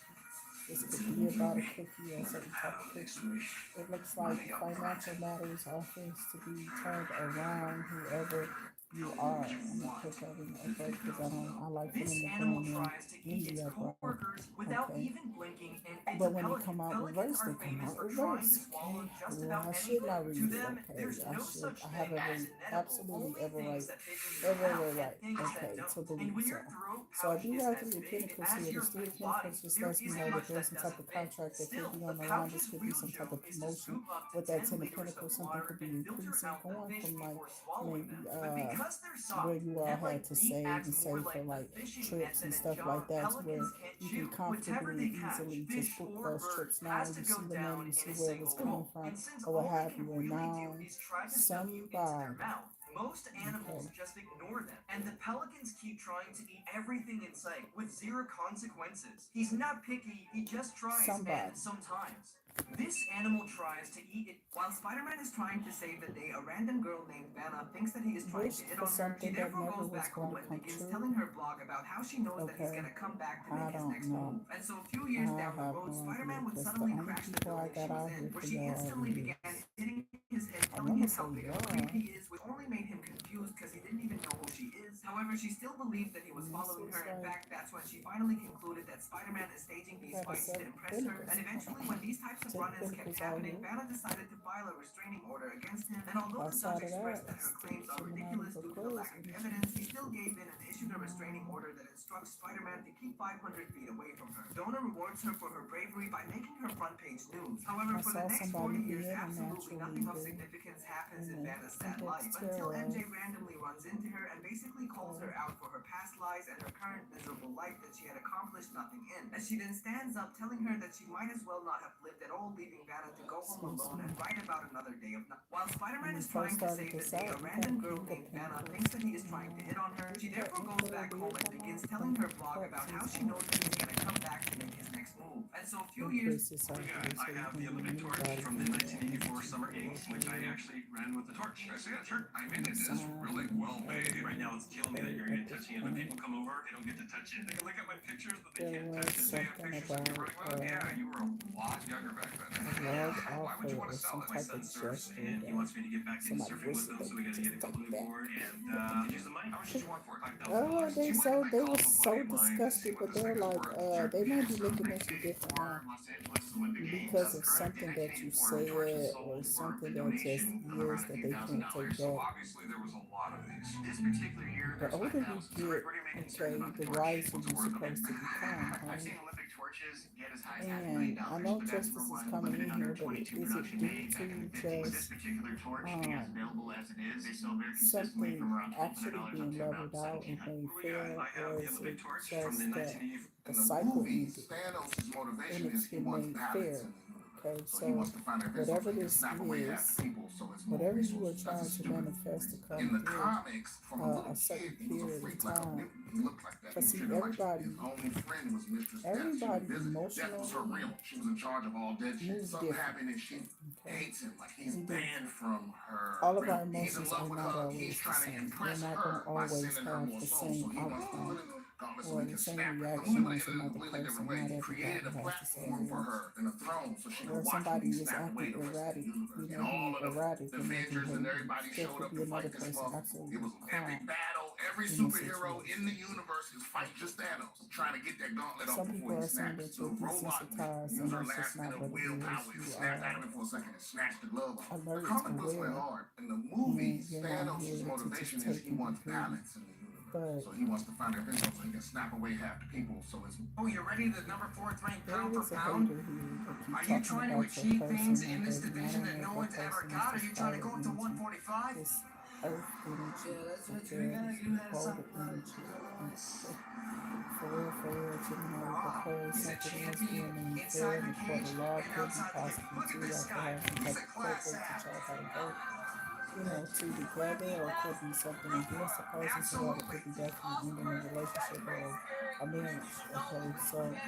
[SPEAKER 2] This could be about a cookie or a certain type of cookie. It looks like financial matters office to be turned around whoever you are. I'm gonna put that in the upper because I like for
[SPEAKER 8] This
[SPEAKER 2] them to
[SPEAKER 8] animal
[SPEAKER 2] go
[SPEAKER 8] tries to
[SPEAKER 2] in
[SPEAKER 8] eat
[SPEAKER 2] the
[SPEAKER 8] its
[SPEAKER 2] upper.
[SPEAKER 8] coworkers without
[SPEAKER 2] Okay.
[SPEAKER 8] even blinking, and it's
[SPEAKER 2] But
[SPEAKER 8] a
[SPEAKER 2] when they
[SPEAKER 8] pelican.
[SPEAKER 2] come out
[SPEAKER 8] Pelicans
[SPEAKER 2] reverse,
[SPEAKER 8] are
[SPEAKER 2] they come
[SPEAKER 8] famous
[SPEAKER 2] out
[SPEAKER 8] for trying to
[SPEAKER 2] reverse.
[SPEAKER 8] swallow
[SPEAKER 2] Okay.
[SPEAKER 8] just
[SPEAKER 2] Well,
[SPEAKER 8] about
[SPEAKER 2] I should not
[SPEAKER 8] anything.
[SPEAKER 2] read
[SPEAKER 8] To
[SPEAKER 2] it.
[SPEAKER 8] them,
[SPEAKER 2] Okay.
[SPEAKER 8] there's
[SPEAKER 2] I
[SPEAKER 8] no
[SPEAKER 2] should.
[SPEAKER 8] such
[SPEAKER 2] I have
[SPEAKER 8] thing as
[SPEAKER 2] every,
[SPEAKER 8] inedible,
[SPEAKER 2] absolutely
[SPEAKER 8] only
[SPEAKER 2] every right,
[SPEAKER 8] things that fit in your
[SPEAKER 2] every
[SPEAKER 8] mouth
[SPEAKER 2] right,
[SPEAKER 8] and things
[SPEAKER 2] okay,
[SPEAKER 8] that
[SPEAKER 2] to
[SPEAKER 8] don't. And
[SPEAKER 2] believe
[SPEAKER 8] when
[SPEAKER 2] so.
[SPEAKER 8] your throat
[SPEAKER 2] So I
[SPEAKER 8] pouch
[SPEAKER 2] do
[SPEAKER 8] is
[SPEAKER 2] have
[SPEAKER 8] as
[SPEAKER 2] the
[SPEAKER 8] big
[SPEAKER 2] Pentacles
[SPEAKER 8] as
[SPEAKER 2] here. The
[SPEAKER 8] your
[SPEAKER 2] Three of
[SPEAKER 8] whole body,
[SPEAKER 2] Pentacles just
[SPEAKER 8] there
[SPEAKER 2] lets me
[SPEAKER 8] isn't
[SPEAKER 2] know that
[SPEAKER 8] much
[SPEAKER 2] there's
[SPEAKER 8] that
[SPEAKER 2] some type
[SPEAKER 8] doesn't
[SPEAKER 2] of
[SPEAKER 8] fit.
[SPEAKER 2] contract that
[SPEAKER 8] Still,
[SPEAKER 2] could be
[SPEAKER 8] the
[SPEAKER 2] on the line. This
[SPEAKER 8] pouch's
[SPEAKER 2] could be
[SPEAKER 8] real
[SPEAKER 2] some type
[SPEAKER 8] joke
[SPEAKER 2] of
[SPEAKER 8] is to
[SPEAKER 2] promotion
[SPEAKER 8] scoop up to
[SPEAKER 2] with that
[SPEAKER 8] 10
[SPEAKER 2] Ten of
[SPEAKER 8] liters of
[SPEAKER 2] Pentacles. Something
[SPEAKER 8] water
[SPEAKER 2] could be
[SPEAKER 8] and filter
[SPEAKER 2] increasing,
[SPEAKER 8] out the
[SPEAKER 2] going
[SPEAKER 8] fish
[SPEAKER 2] from like
[SPEAKER 8] before swallowing
[SPEAKER 2] maybe
[SPEAKER 8] them. But because they're
[SPEAKER 2] where
[SPEAKER 8] soft,
[SPEAKER 2] you all
[SPEAKER 8] that
[SPEAKER 2] had to
[SPEAKER 8] meat
[SPEAKER 2] save
[SPEAKER 8] acts
[SPEAKER 2] and
[SPEAKER 8] more
[SPEAKER 2] save for
[SPEAKER 8] like the
[SPEAKER 2] like
[SPEAKER 8] fishing
[SPEAKER 2] trips and
[SPEAKER 8] method in
[SPEAKER 2] stuff
[SPEAKER 8] jar.
[SPEAKER 2] like that, to where
[SPEAKER 8] Pelicans can't
[SPEAKER 2] you
[SPEAKER 8] chew.
[SPEAKER 2] can
[SPEAKER 8] Whatever
[SPEAKER 2] comfortably
[SPEAKER 8] they
[SPEAKER 2] and
[SPEAKER 8] catch,
[SPEAKER 2] easily
[SPEAKER 8] fish
[SPEAKER 2] just book
[SPEAKER 8] or
[SPEAKER 2] those
[SPEAKER 8] bird,
[SPEAKER 2] trips now.
[SPEAKER 8] has to
[SPEAKER 2] You
[SPEAKER 8] go
[SPEAKER 2] see the
[SPEAKER 8] down
[SPEAKER 2] name, you
[SPEAKER 8] in
[SPEAKER 2] see
[SPEAKER 8] a
[SPEAKER 2] where it was
[SPEAKER 8] single
[SPEAKER 2] coming
[SPEAKER 8] gulp.
[SPEAKER 2] from,
[SPEAKER 8] And since
[SPEAKER 2] or what
[SPEAKER 8] all they
[SPEAKER 2] have
[SPEAKER 8] can
[SPEAKER 2] you, and
[SPEAKER 8] really do
[SPEAKER 2] now
[SPEAKER 8] is try to stuff you into their
[SPEAKER 2] somebody,
[SPEAKER 8] mouth, most animals
[SPEAKER 2] okay,
[SPEAKER 8] just ignore them. And the pelicans keep trying to eat everything in sight with zero consequences. He's not picky, he just tries,
[SPEAKER 2] somebody.
[SPEAKER 8] and sometimes. This animal tries to eat it. While Spider-Man is trying to save the day, a random girl named Vanna thinks that he is trying to
[SPEAKER 2] Wished
[SPEAKER 8] hit
[SPEAKER 2] for
[SPEAKER 8] on her. She
[SPEAKER 2] something that
[SPEAKER 8] therefore
[SPEAKER 2] never
[SPEAKER 8] goes
[SPEAKER 2] was
[SPEAKER 8] back
[SPEAKER 2] going
[SPEAKER 8] home
[SPEAKER 2] to
[SPEAKER 8] and
[SPEAKER 2] come
[SPEAKER 8] begins
[SPEAKER 2] true.
[SPEAKER 8] telling her blog about how she knows that he's
[SPEAKER 2] Okay,
[SPEAKER 8] gonna come back to
[SPEAKER 2] I
[SPEAKER 8] make his
[SPEAKER 2] don't
[SPEAKER 8] next
[SPEAKER 2] know.
[SPEAKER 8] move. And so a few years
[SPEAKER 2] I
[SPEAKER 8] down the
[SPEAKER 2] have
[SPEAKER 8] road,
[SPEAKER 2] no idea,
[SPEAKER 8] Spider-Man would
[SPEAKER 2] because the
[SPEAKER 8] suddenly
[SPEAKER 2] only
[SPEAKER 8] crash the
[SPEAKER 2] people I
[SPEAKER 8] building she
[SPEAKER 2] got
[SPEAKER 8] was
[SPEAKER 2] out
[SPEAKER 8] in,
[SPEAKER 2] here
[SPEAKER 8] where
[SPEAKER 2] for
[SPEAKER 8] she
[SPEAKER 2] y'all
[SPEAKER 8] instantly
[SPEAKER 2] is,
[SPEAKER 8] began hitting his head,
[SPEAKER 2] I
[SPEAKER 8] telling
[SPEAKER 2] want to
[SPEAKER 8] him
[SPEAKER 2] say
[SPEAKER 8] how big of a
[SPEAKER 2] y'all,
[SPEAKER 8] creep he is, which only made him confused because he didn't even know who she is. However, she still believed that he was
[SPEAKER 2] and this
[SPEAKER 8] following
[SPEAKER 2] is
[SPEAKER 8] her. In
[SPEAKER 2] like,
[SPEAKER 8] fact, that's when she finally concluded that Spider-Man is staging
[SPEAKER 2] we
[SPEAKER 8] these
[SPEAKER 2] got a
[SPEAKER 8] fights to
[SPEAKER 2] Seven of
[SPEAKER 8] impress her. And
[SPEAKER 2] Pentacles,
[SPEAKER 8] eventually, when these types of
[SPEAKER 2] 10 of
[SPEAKER 8] run-ins kept
[SPEAKER 2] Pentacles out
[SPEAKER 8] happening,
[SPEAKER 2] here.
[SPEAKER 8] Vanna decided to file a restraining order against him. And although the judge
[SPEAKER 2] Outside of
[SPEAKER 8] expressed
[SPEAKER 2] that,
[SPEAKER 8] that her claims are
[SPEAKER 2] Gemini
[SPEAKER 8] ridiculous
[SPEAKER 2] Libra
[SPEAKER 8] due to the
[SPEAKER 2] Aquarius
[SPEAKER 8] lack of
[SPEAKER 2] energy.
[SPEAKER 8] evidence, he still gave in and issued a restraining order that instructs Spider-Man to keep 500 feet away from her. Donna rewards her for her bravery by making her front page news. However,
[SPEAKER 2] I
[SPEAKER 8] for the
[SPEAKER 2] saw
[SPEAKER 8] next
[SPEAKER 2] somebody
[SPEAKER 8] 40 years,
[SPEAKER 2] being a
[SPEAKER 8] absolutely
[SPEAKER 2] natural
[SPEAKER 8] nothing of
[SPEAKER 2] leader
[SPEAKER 8] significance happens
[SPEAKER 2] in
[SPEAKER 8] in
[SPEAKER 2] the
[SPEAKER 8] Vanna's sad
[SPEAKER 2] index
[SPEAKER 8] life until MJ
[SPEAKER 2] tarot.
[SPEAKER 8] randomly runs into her and basically calls her out for her past lives and her current miserable life that she had accomplished nothing in. And she then stands up telling her that she might as well not have lived at all, leaving Vanna to go home
[SPEAKER 2] Excuse
[SPEAKER 8] alone
[SPEAKER 2] me.
[SPEAKER 8] and write about another day of night. While Spider-Man
[SPEAKER 2] When we
[SPEAKER 8] is trying
[SPEAKER 2] first
[SPEAKER 8] to
[SPEAKER 2] started
[SPEAKER 8] save the
[SPEAKER 2] this
[SPEAKER 8] day,
[SPEAKER 2] out,
[SPEAKER 8] a
[SPEAKER 2] we got
[SPEAKER 8] random
[SPEAKER 2] a
[SPEAKER 8] girl
[SPEAKER 2] King of
[SPEAKER 8] named Vanna
[SPEAKER 2] Pentacles,
[SPEAKER 8] thinks that he is trying to hit on her. She
[SPEAKER 2] the
[SPEAKER 8] therefore goes
[SPEAKER 2] Emperor
[SPEAKER 8] back
[SPEAKER 2] did
[SPEAKER 8] home and
[SPEAKER 2] come
[SPEAKER 8] begins
[SPEAKER 2] out,
[SPEAKER 8] telling her
[SPEAKER 2] the
[SPEAKER 8] blog about
[SPEAKER 2] Cups
[SPEAKER 8] how
[SPEAKER 2] is
[SPEAKER 8] she
[SPEAKER 2] out
[SPEAKER 8] knows that he's gonna come back to make his next move. And so a few
[SPEAKER 2] and
[SPEAKER 8] years
[SPEAKER 2] Chris is out
[SPEAKER 5] I
[SPEAKER 2] here, so
[SPEAKER 5] I
[SPEAKER 2] you
[SPEAKER 5] have
[SPEAKER 2] can
[SPEAKER 5] the Illuminate torch
[SPEAKER 2] anybody
[SPEAKER 5] from
[SPEAKER 2] can
[SPEAKER 5] the
[SPEAKER 2] do
[SPEAKER 5] 1984
[SPEAKER 2] that.
[SPEAKER 5] Summer Games, which I actually ran with the torch.
[SPEAKER 7] I see that shirt. I mean, it is
[SPEAKER 2] Sign
[SPEAKER 7] really well made.
[SPEAKER 5] Right now, it's killing me that you're
[SPEAKER 2] at
[SPEAKER 5] even
[SPEAKER 2] this
[SPEAKER 5] touching it. When
[SPEAKER 2] point.
[SPEAKER 5] people come over, they don't get to touch it. They can look at my pictures, but they
[SPEAKER 2] There
[SPEAKER 5] can't
[SPEAKER 2] was
[SPEAKER 5] touch it.
[SPEAKER 7] They have
[SPEAKER 2] something
[SPEAKER 7] pictures of you
[SPEAKER 2] about
[SPEAKER 7] running around. Yeah, you were a lot younger back then.
[SPEAKER 2] a large
[SPEAKER 7] Why would
[SPEAKER 2] offer
[SPEAKER 7] you want
[SPEAKER 2] or
[SPEAKER 7] to sell
[SPEAKER 2] some
[SPEAKER 7] it?
[SPEAKER 5] My
[SPEAKER 2] type
[SPEAKER 5] son
[SPEAKER 2] of
[SPEAKER 5] serves,
[SPEAKER 2] gesture
[SPEAKER 5] and he
[SPEAKER 2] that
[SPEAKER 5] wants me to give
[SPEAKER 6] get back into
[SPEAKER 2] Somebody
[SPEAKER 6] surfing with them, so we gotta get a
[SPEAKER 2] just
[SPEAKER 6] completely
[SPEAKER 2] like that.
[SPEAKER 6] board. And use the money. How much did you want for it?
[SPEAKER 2] Oh,
[SPEAKER 6] $5,000. Do
[SPEAKER 2] they
[SPEAKER 6] you mind
[SPEAKER 2] so
[SPEAKER 6] if I
[SPEAKER 2] they
[SPEAKER 6] call
[SPEAKER 2] were so
[SPEAKER 6] somebody of mine to see
[SPEAKER 2] disgusted,
[SPEAKER 6] what
[SPEAKER 2] but
[SPEAKER 6] this
[SPEAKER 2] they're
[SPEAKER 6] thing is
[SPEAKER 2] like,
[SPEAKER 6] worth? Sure.
[SPEAKER 2] they might be
[SPEAKER 6] So
[SPEAKER 2] looking at you
[SPEAKER 6] 1984
[SPEAKER 2] different now
[SPEAKER 6] Los Angeles Olympic Games.
[SPEAKER 2] because
[SPEAKER 6] That's
[SPEAKER 2] of
[SPEAKER 6] correct.
[SPEAKER 2] something
[SPEAKER 6] In
[SPEAKER 2] that you
[SPEAKER 6] 1984, torches
[SPEAKER 2] said or
[SPEAKER 6] sold for
[SPEAKER 2] something
[SPEAKER 6] a
[SPEAKER 2] that just
[SPEAKER 6] donation of
[SPEAKER 2] is
[SPEAKER 6] around a
[SPEAKER 2] that
[SPEAKER 6] few
[SPEAKER 2] they
[SPEAKER 6] thousand
[SPEAKER 2] can't take
[SPEAKER 6] dollars. So
[SPEAKER 2] back.
[SPEAKER 6] obviously there was a lot of these. This particular year,
[SPEAKER 2] The
[SPEAKER 6] there's
[SPEAKER 2] older you
[SPEAKER 6] 5,000. So
[SPEAKER 2] get,
[SPEAKER 6] what are you making
[SPEAKER 2] okay,
[SPEAKER 6] concerns about the
[SPEAKER 2] the
[SPEAKER 6] torch?
[SPEAKER 2] wiser
[SPEAKER 6] What's it
[SPEAKER 2] you're
[SPEAKER 6] worth?
[SPEAKER 2] supposed to become,
[SPEAKER 6] I've
[SPEAKER 2] honey.
[SPEAKER 6] seen Olympic torches get as high as half $1 million,
[SPEAKER 2] And I know
[SPEAKER 6] but that's for
[SPEAKER 2] justice is
[SPEAKER 6] one
[SPEAKER 2] coming
[SPEAKER 6] limited
[SPEAKER 2] in
[SPEAKER 6] under
[SPEAKER 2] here, but
[SPEAKER 6] 22
[SPEAKER 2] is it
[SPEAKER 6] production
[SPEAKER 2] due
[SPEAKER 6] made back in
[SPEAKER 2] to
[SPEAKER 6] the 50s. This
[SPEAKER 2] just
[SPEAKER 6] particular torch, being as available as it is, they sell very consistently
[SPEAKER 2] something
[SPEAKER 6] from around
[SPEAKER 2] actually
[SPEAKER 6] $1,200 up
[SPEAKER 2] being
[SPEAKER 6] to about
[SPEAKER 2] leveled out and
[SPEAKER 6] $1,700.
[SPEAKER 2] made
[SPEAKER 6] What do we got?
[SPEAKER 2] fair,
[SPEAKER 6] I have
[SPEAKER 2] or
[SPEAKER 6] the
[SPEAKER 2] is
[SPEAKER 6] Olympic
[SPEAKER 2] it
[SPEAKER 6] torch
[SPEAKER 2] just
[SPEAKER 6] from the
[SPEAKER 2] that
[SPEAKER 6] 1980.
[SPEAKER 2] the
[SPEAKER 6] In the
[SPEAKER 2] cycle
[SPEAKER 6] movie,
[SPEAKER 2] ended
[SPEAKER 6] Thanos' motivation
[SPEAKER 2] and
[SPEAKER 6] is
[SPEAKER 2] it's
[SPEAKER 6] he
[SPEAKER 2] been
[SPEAKER 6] wants
[SPEAKER 2] made
[SPEAKER 6] balance
[SPEAKER 2] fair?
[SPEAKER 6] in the universe.
[SPEAKER 2] Okay,
[SPEAKER 6] So he wants
[SPEAKER 2] so
[SPEAKER 6] to find a vessel
[SPEAKER 2] whatever
[SPEAKER 6] so he can
[SPEAKER 2] this
[SPEAKER 6] snap away half
[SPEAKER 2] is,
[SPEAKER 6] the people so it's more
[SPEAKER 2] whatever you are
[SPEAKER 6] resources
[SPEAKER 2] trying
[SPEAKER 6] doesn't
[SPEAKER 2] to
[SPEAKER 6] stew.
[SPEAKER 2] manifest to
[SPEAKER 6] In
[SPEAKER 2] come
[SPEAKER 6] the
[SPEAKER 2] through
[SPEAKER 6] comics, from a little
[SPEAKER 2] a certain
[SPEAKER 6] kid, he was a
[SPEAKER 2] period
[SPEAKER 6] freak
[SPEAKER 2] of
[SPEAKER 6] like a
[SPEAKER 2] time.
[SPEAKER 6] mutant. He looked like that. He
[SPEAKER 2] Cause
[SPEAKER 6] was
[SPEAKER 2] see,
[SPEAKER 6] treated like
[SPEAKER 2] everybody,
[SPEAKER 6] his only friend was Mistress Death. She was
[SPEAKER 2] everybody
[SPEAKER 6] busy. Death was her
[SPEAKER 2] emotional
[SPEAKER 6] realm. She was in charge of all dead shit.
[SPEAKER 2] moves
[SPEAKER 6] Something
[SPEAKER 2] different.
[SPEAKER 6] happened and she
[SPEAKER 2] Okay,
[SPEAKER 6] hates him. Like he's
[SPEAKER 2] we do.
[SPEAKER 6] banned from her
[SPEAKER 2] All of our
[SPEAKER 6] realm. He's in
[SPEAKER 2] emotions
[SPEAKER 6] love
[SPEAKER 2] are
[SPEAKER 6] with
[SPEAKER 2] not
[SPEAKER 6] her.
[SPEAKER 2] always
[SPEAKER 6] He's
[SPEAKER 2] the
[SPEAKER 6] trying to
[SPEAKER 2] same. They're
[SPEAKER 6] impress
[SPEAKER 2] not going
[SPEAKER 6] her
[SPEAKER 2] to
[SPEAKER 6] by
[SPEAKER 2] always
[SPEAKER 6] sending her
[SPEAKER 2] have
[SPEAKER 6] more
[SPEAKER 2] the
[SPEAKER 6] souls.
[SPEAKER 2] same
[SPEAKER 6] So he wants to
[SPEAKER 2] outcome
[SPEAKER 6] put in the gauntlet so
[SPEAKER 2] or
[SPEAKER 6] he
[SPEAKER 2] the
[SPEAKER 6] can
[SPEAKER 2] same
[SPEAKER 6] snap her. The
[SPEAKER 2] reaction
[SPEAKER 6] movie would
[SPEAKER 2] as
[SPEAKER 6] have ended a
[SPEAKER 2] another
[SPEAKER 6] completely
[SPEAKER 2] person.
[SPEAKER 6] different way.
[SPEAKER 2] Not
[SPEAKER 6] He created
[SPEAKER 2] everybody
[SPEAKER 6] a
[SPEAKER 2] has the same
[SPEAKER 6] platform for her
[SPEAKER 2] reaction.
[SPEAKER 6] and a throne so she
[SPEAKER 2] Or
[SPEAKER 6] could watch when
[SPEAKER 2] somebody
[SPEAKER 6] he
[SPEAKER 2] is
[SPEAKER 6] snapped away
[SPEAKER 2] acting
[SPEAKER 6] the rest of the
[SPEAKER 2] erratic,
[SPEAKER 6] universe.
[SPEAKER 2] you
[SPEAKER 6] And
[SPEAKER 2] know,
[SPEAKER 6] all
[SPEAKER 2] being
[SPEAKER 6] of the
[SPEAKER 2] erratic and making
[SPEAKER 6] Avengers and
[SPEAKER 2] behavior.
[SPEAKER 6] everybody
[SPEAKER 2] There
[SPEAKER 6] showed
[SPEAKER 2] could
[SPEAKER 6] up
[SPEAKER 2] be
[SPEAKER 6] to
[SPEAKER 2] another
[SPEAKER 6] fight this
[SPEAKER 2] person
[SPEAKER 6] motherfucker. It
[SPEAKER 2] absolutely
[SPEAKER 6] was an epic
[SPEAKER 2] calm
[SPEAKER 6] battle. Every
[SPEAKER 2] in a
[SPEAKER 6] superhero in the
[SPEAKER 2] situation.
[SPEAKER 6] universe is fighting just Thanos, trying to get that gauntlet off
[SPEAKER 2] Some people
[SPEAKER 6] before he
[SPEAKER 2] are saying
[SPEAKER 6] snaps.
[SPEAKER 2] that
[SPEAKER 6] The
[SPEAKER 2] you're
[SPEAKER 6] robot
[SPEAKER 2] desensitized,
[SPEAKER 6] used
[SPEAKER 2] and
[SPEAKER 6] her
[SPEAKER 2] that's
[SPEAKER 6] last
[SPEAKER 2] just
[SPEAKER 6] bit
[SPEAKER 2] not
[SPEAKER 6] of
[SPEAKER 2] what it
[SPEAKER 6] willpower
[SPEAKER 2] is.
[SPEAKER 6] and
[SPEAKER 2] You
[SPEAKER 6] snapped out
[SPEAKER 2] are
[SPEAKER 6] of it for a second and snatched the glove off. The
[SPEAKER 2] alert,
[SPEAKER 6] comic books went
[SPEAKER 2] aware,
[SPEAKER 6] hard. In the
[SPEAKER 2] and
[SPEAKER 6] movies,
[SPEAKER 2] you're not
[SPEAKER 6] Thanos'
[SPEAKER 2] here to
[SPEAKER 6] motivation
[SPEAKER 2] just
[SPEAKER 6] is
[SPEAKER 2] take
[SPEAKER 6] he
[SPEAKER 2] and be
[SPEAKER 6] wants
[SPEAKER 2] greedy.
[SPEAKER 6] balance in the universe.
[SPEAKER 2] But
[SPEAKER 6] So he wants to find a vessel so he can snap away half the people. So it's oh, you're ready to number 4th ranked
[SPEAKER 2] there
[SPEAKER 6] pound for
[SPEAKER 2] is a
[SPEAKER 6] pound?
[SPEAKER 2] hater here that keep
[SPEAKER 6] Are you
[SPEAKER 2] talking
[SPEAKER 6] trying to
[SPEAKER 2] about your
[SPEAKER 6] achieve things
[SPEAKER 2] person,
[SPEAKER 6] in
[SPEAKER 2] and
[SPEAKER 6] this
[SPEAKER 2] baby, I
[SPEAKER 6] division
[SPEAKER 2] don't
[SPEAKER 6] that
[SPEAKER 2] know
[SPEAKER 6] no
[SPEAKER 2] if that
[SPEAKER 6] one's ever
[SPEAKER 2] person is
[SPEAKER 6] got? Are
[SPEAKER 2] this
[SPEAKER 6] you trying to
[SPEAKER 2] fire
[SPEAKER 6] go up to
[SPEAKER 2] energy,
[SPEAKER 6] 145?
[SPEAKER 2] this earth energy,
[SPEAKER 8] Yeah, that's what
[SPEAKER 2] okay,
[SPEAKER 8] you gotta
[SPEAKER 2] this
[SPEAKER 8] do. That
[SPEAKER 2] water
[SPEAKER 8] something like
[SPEAKER 2] energy. For real, Gemini, because
[SPEAKER 8] he's a
[SPEAKER 2] something is
[SPEAKER 8] champion
[SPEAKER 2] being made fair
[SPEAKER 8] inside
[SPEAKER 2] in
[SPEAKER 8] the
[SPEAKER 2] the court
[SPEAKER 8] cage
[SPEAKER 2] of law
[SPEAKER 8] and
[SPEAKER 2] could be
[SPEAKER 8] outside the cage.
[SPEAKER 2] possibly
[SPEAKER 8] Look at
[SPEAKER 2] too.
[SPEAKER 8] this
[SPEAKER 2] Y'all could
[SPEAKER 8] guy.
[SPEAKER 2] have some
[SPEAKER 8] He's
[SPEAKER 2] type
[SPEAKER 8] a
[SPEAKER 2] of court
[SPEAKER 8] class
[SPEAKER 2] date that
[SPEAKER 8] act.
[SPEAKER 2] y'all gotta go, two together, or it could be something against a person, so y'all could be definitely ending a relationship or a marriage. Okay, so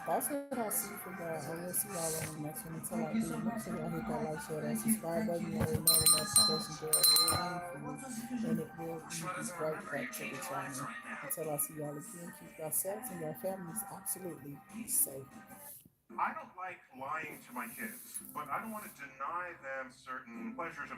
[SPEAKER 2] that's what I see for y'all. I will see y'all on the next one. Until I do, make sure y'all hit that like, share, that subscribe button. You already know the notification bell will ring for you, and it will be right back to the channel. Until I see y'all again, keep yourselves and your families absolutely safe.
[SPEAKER 9] I don't like lying to my kids, but I don't want to deny them certain pleasures of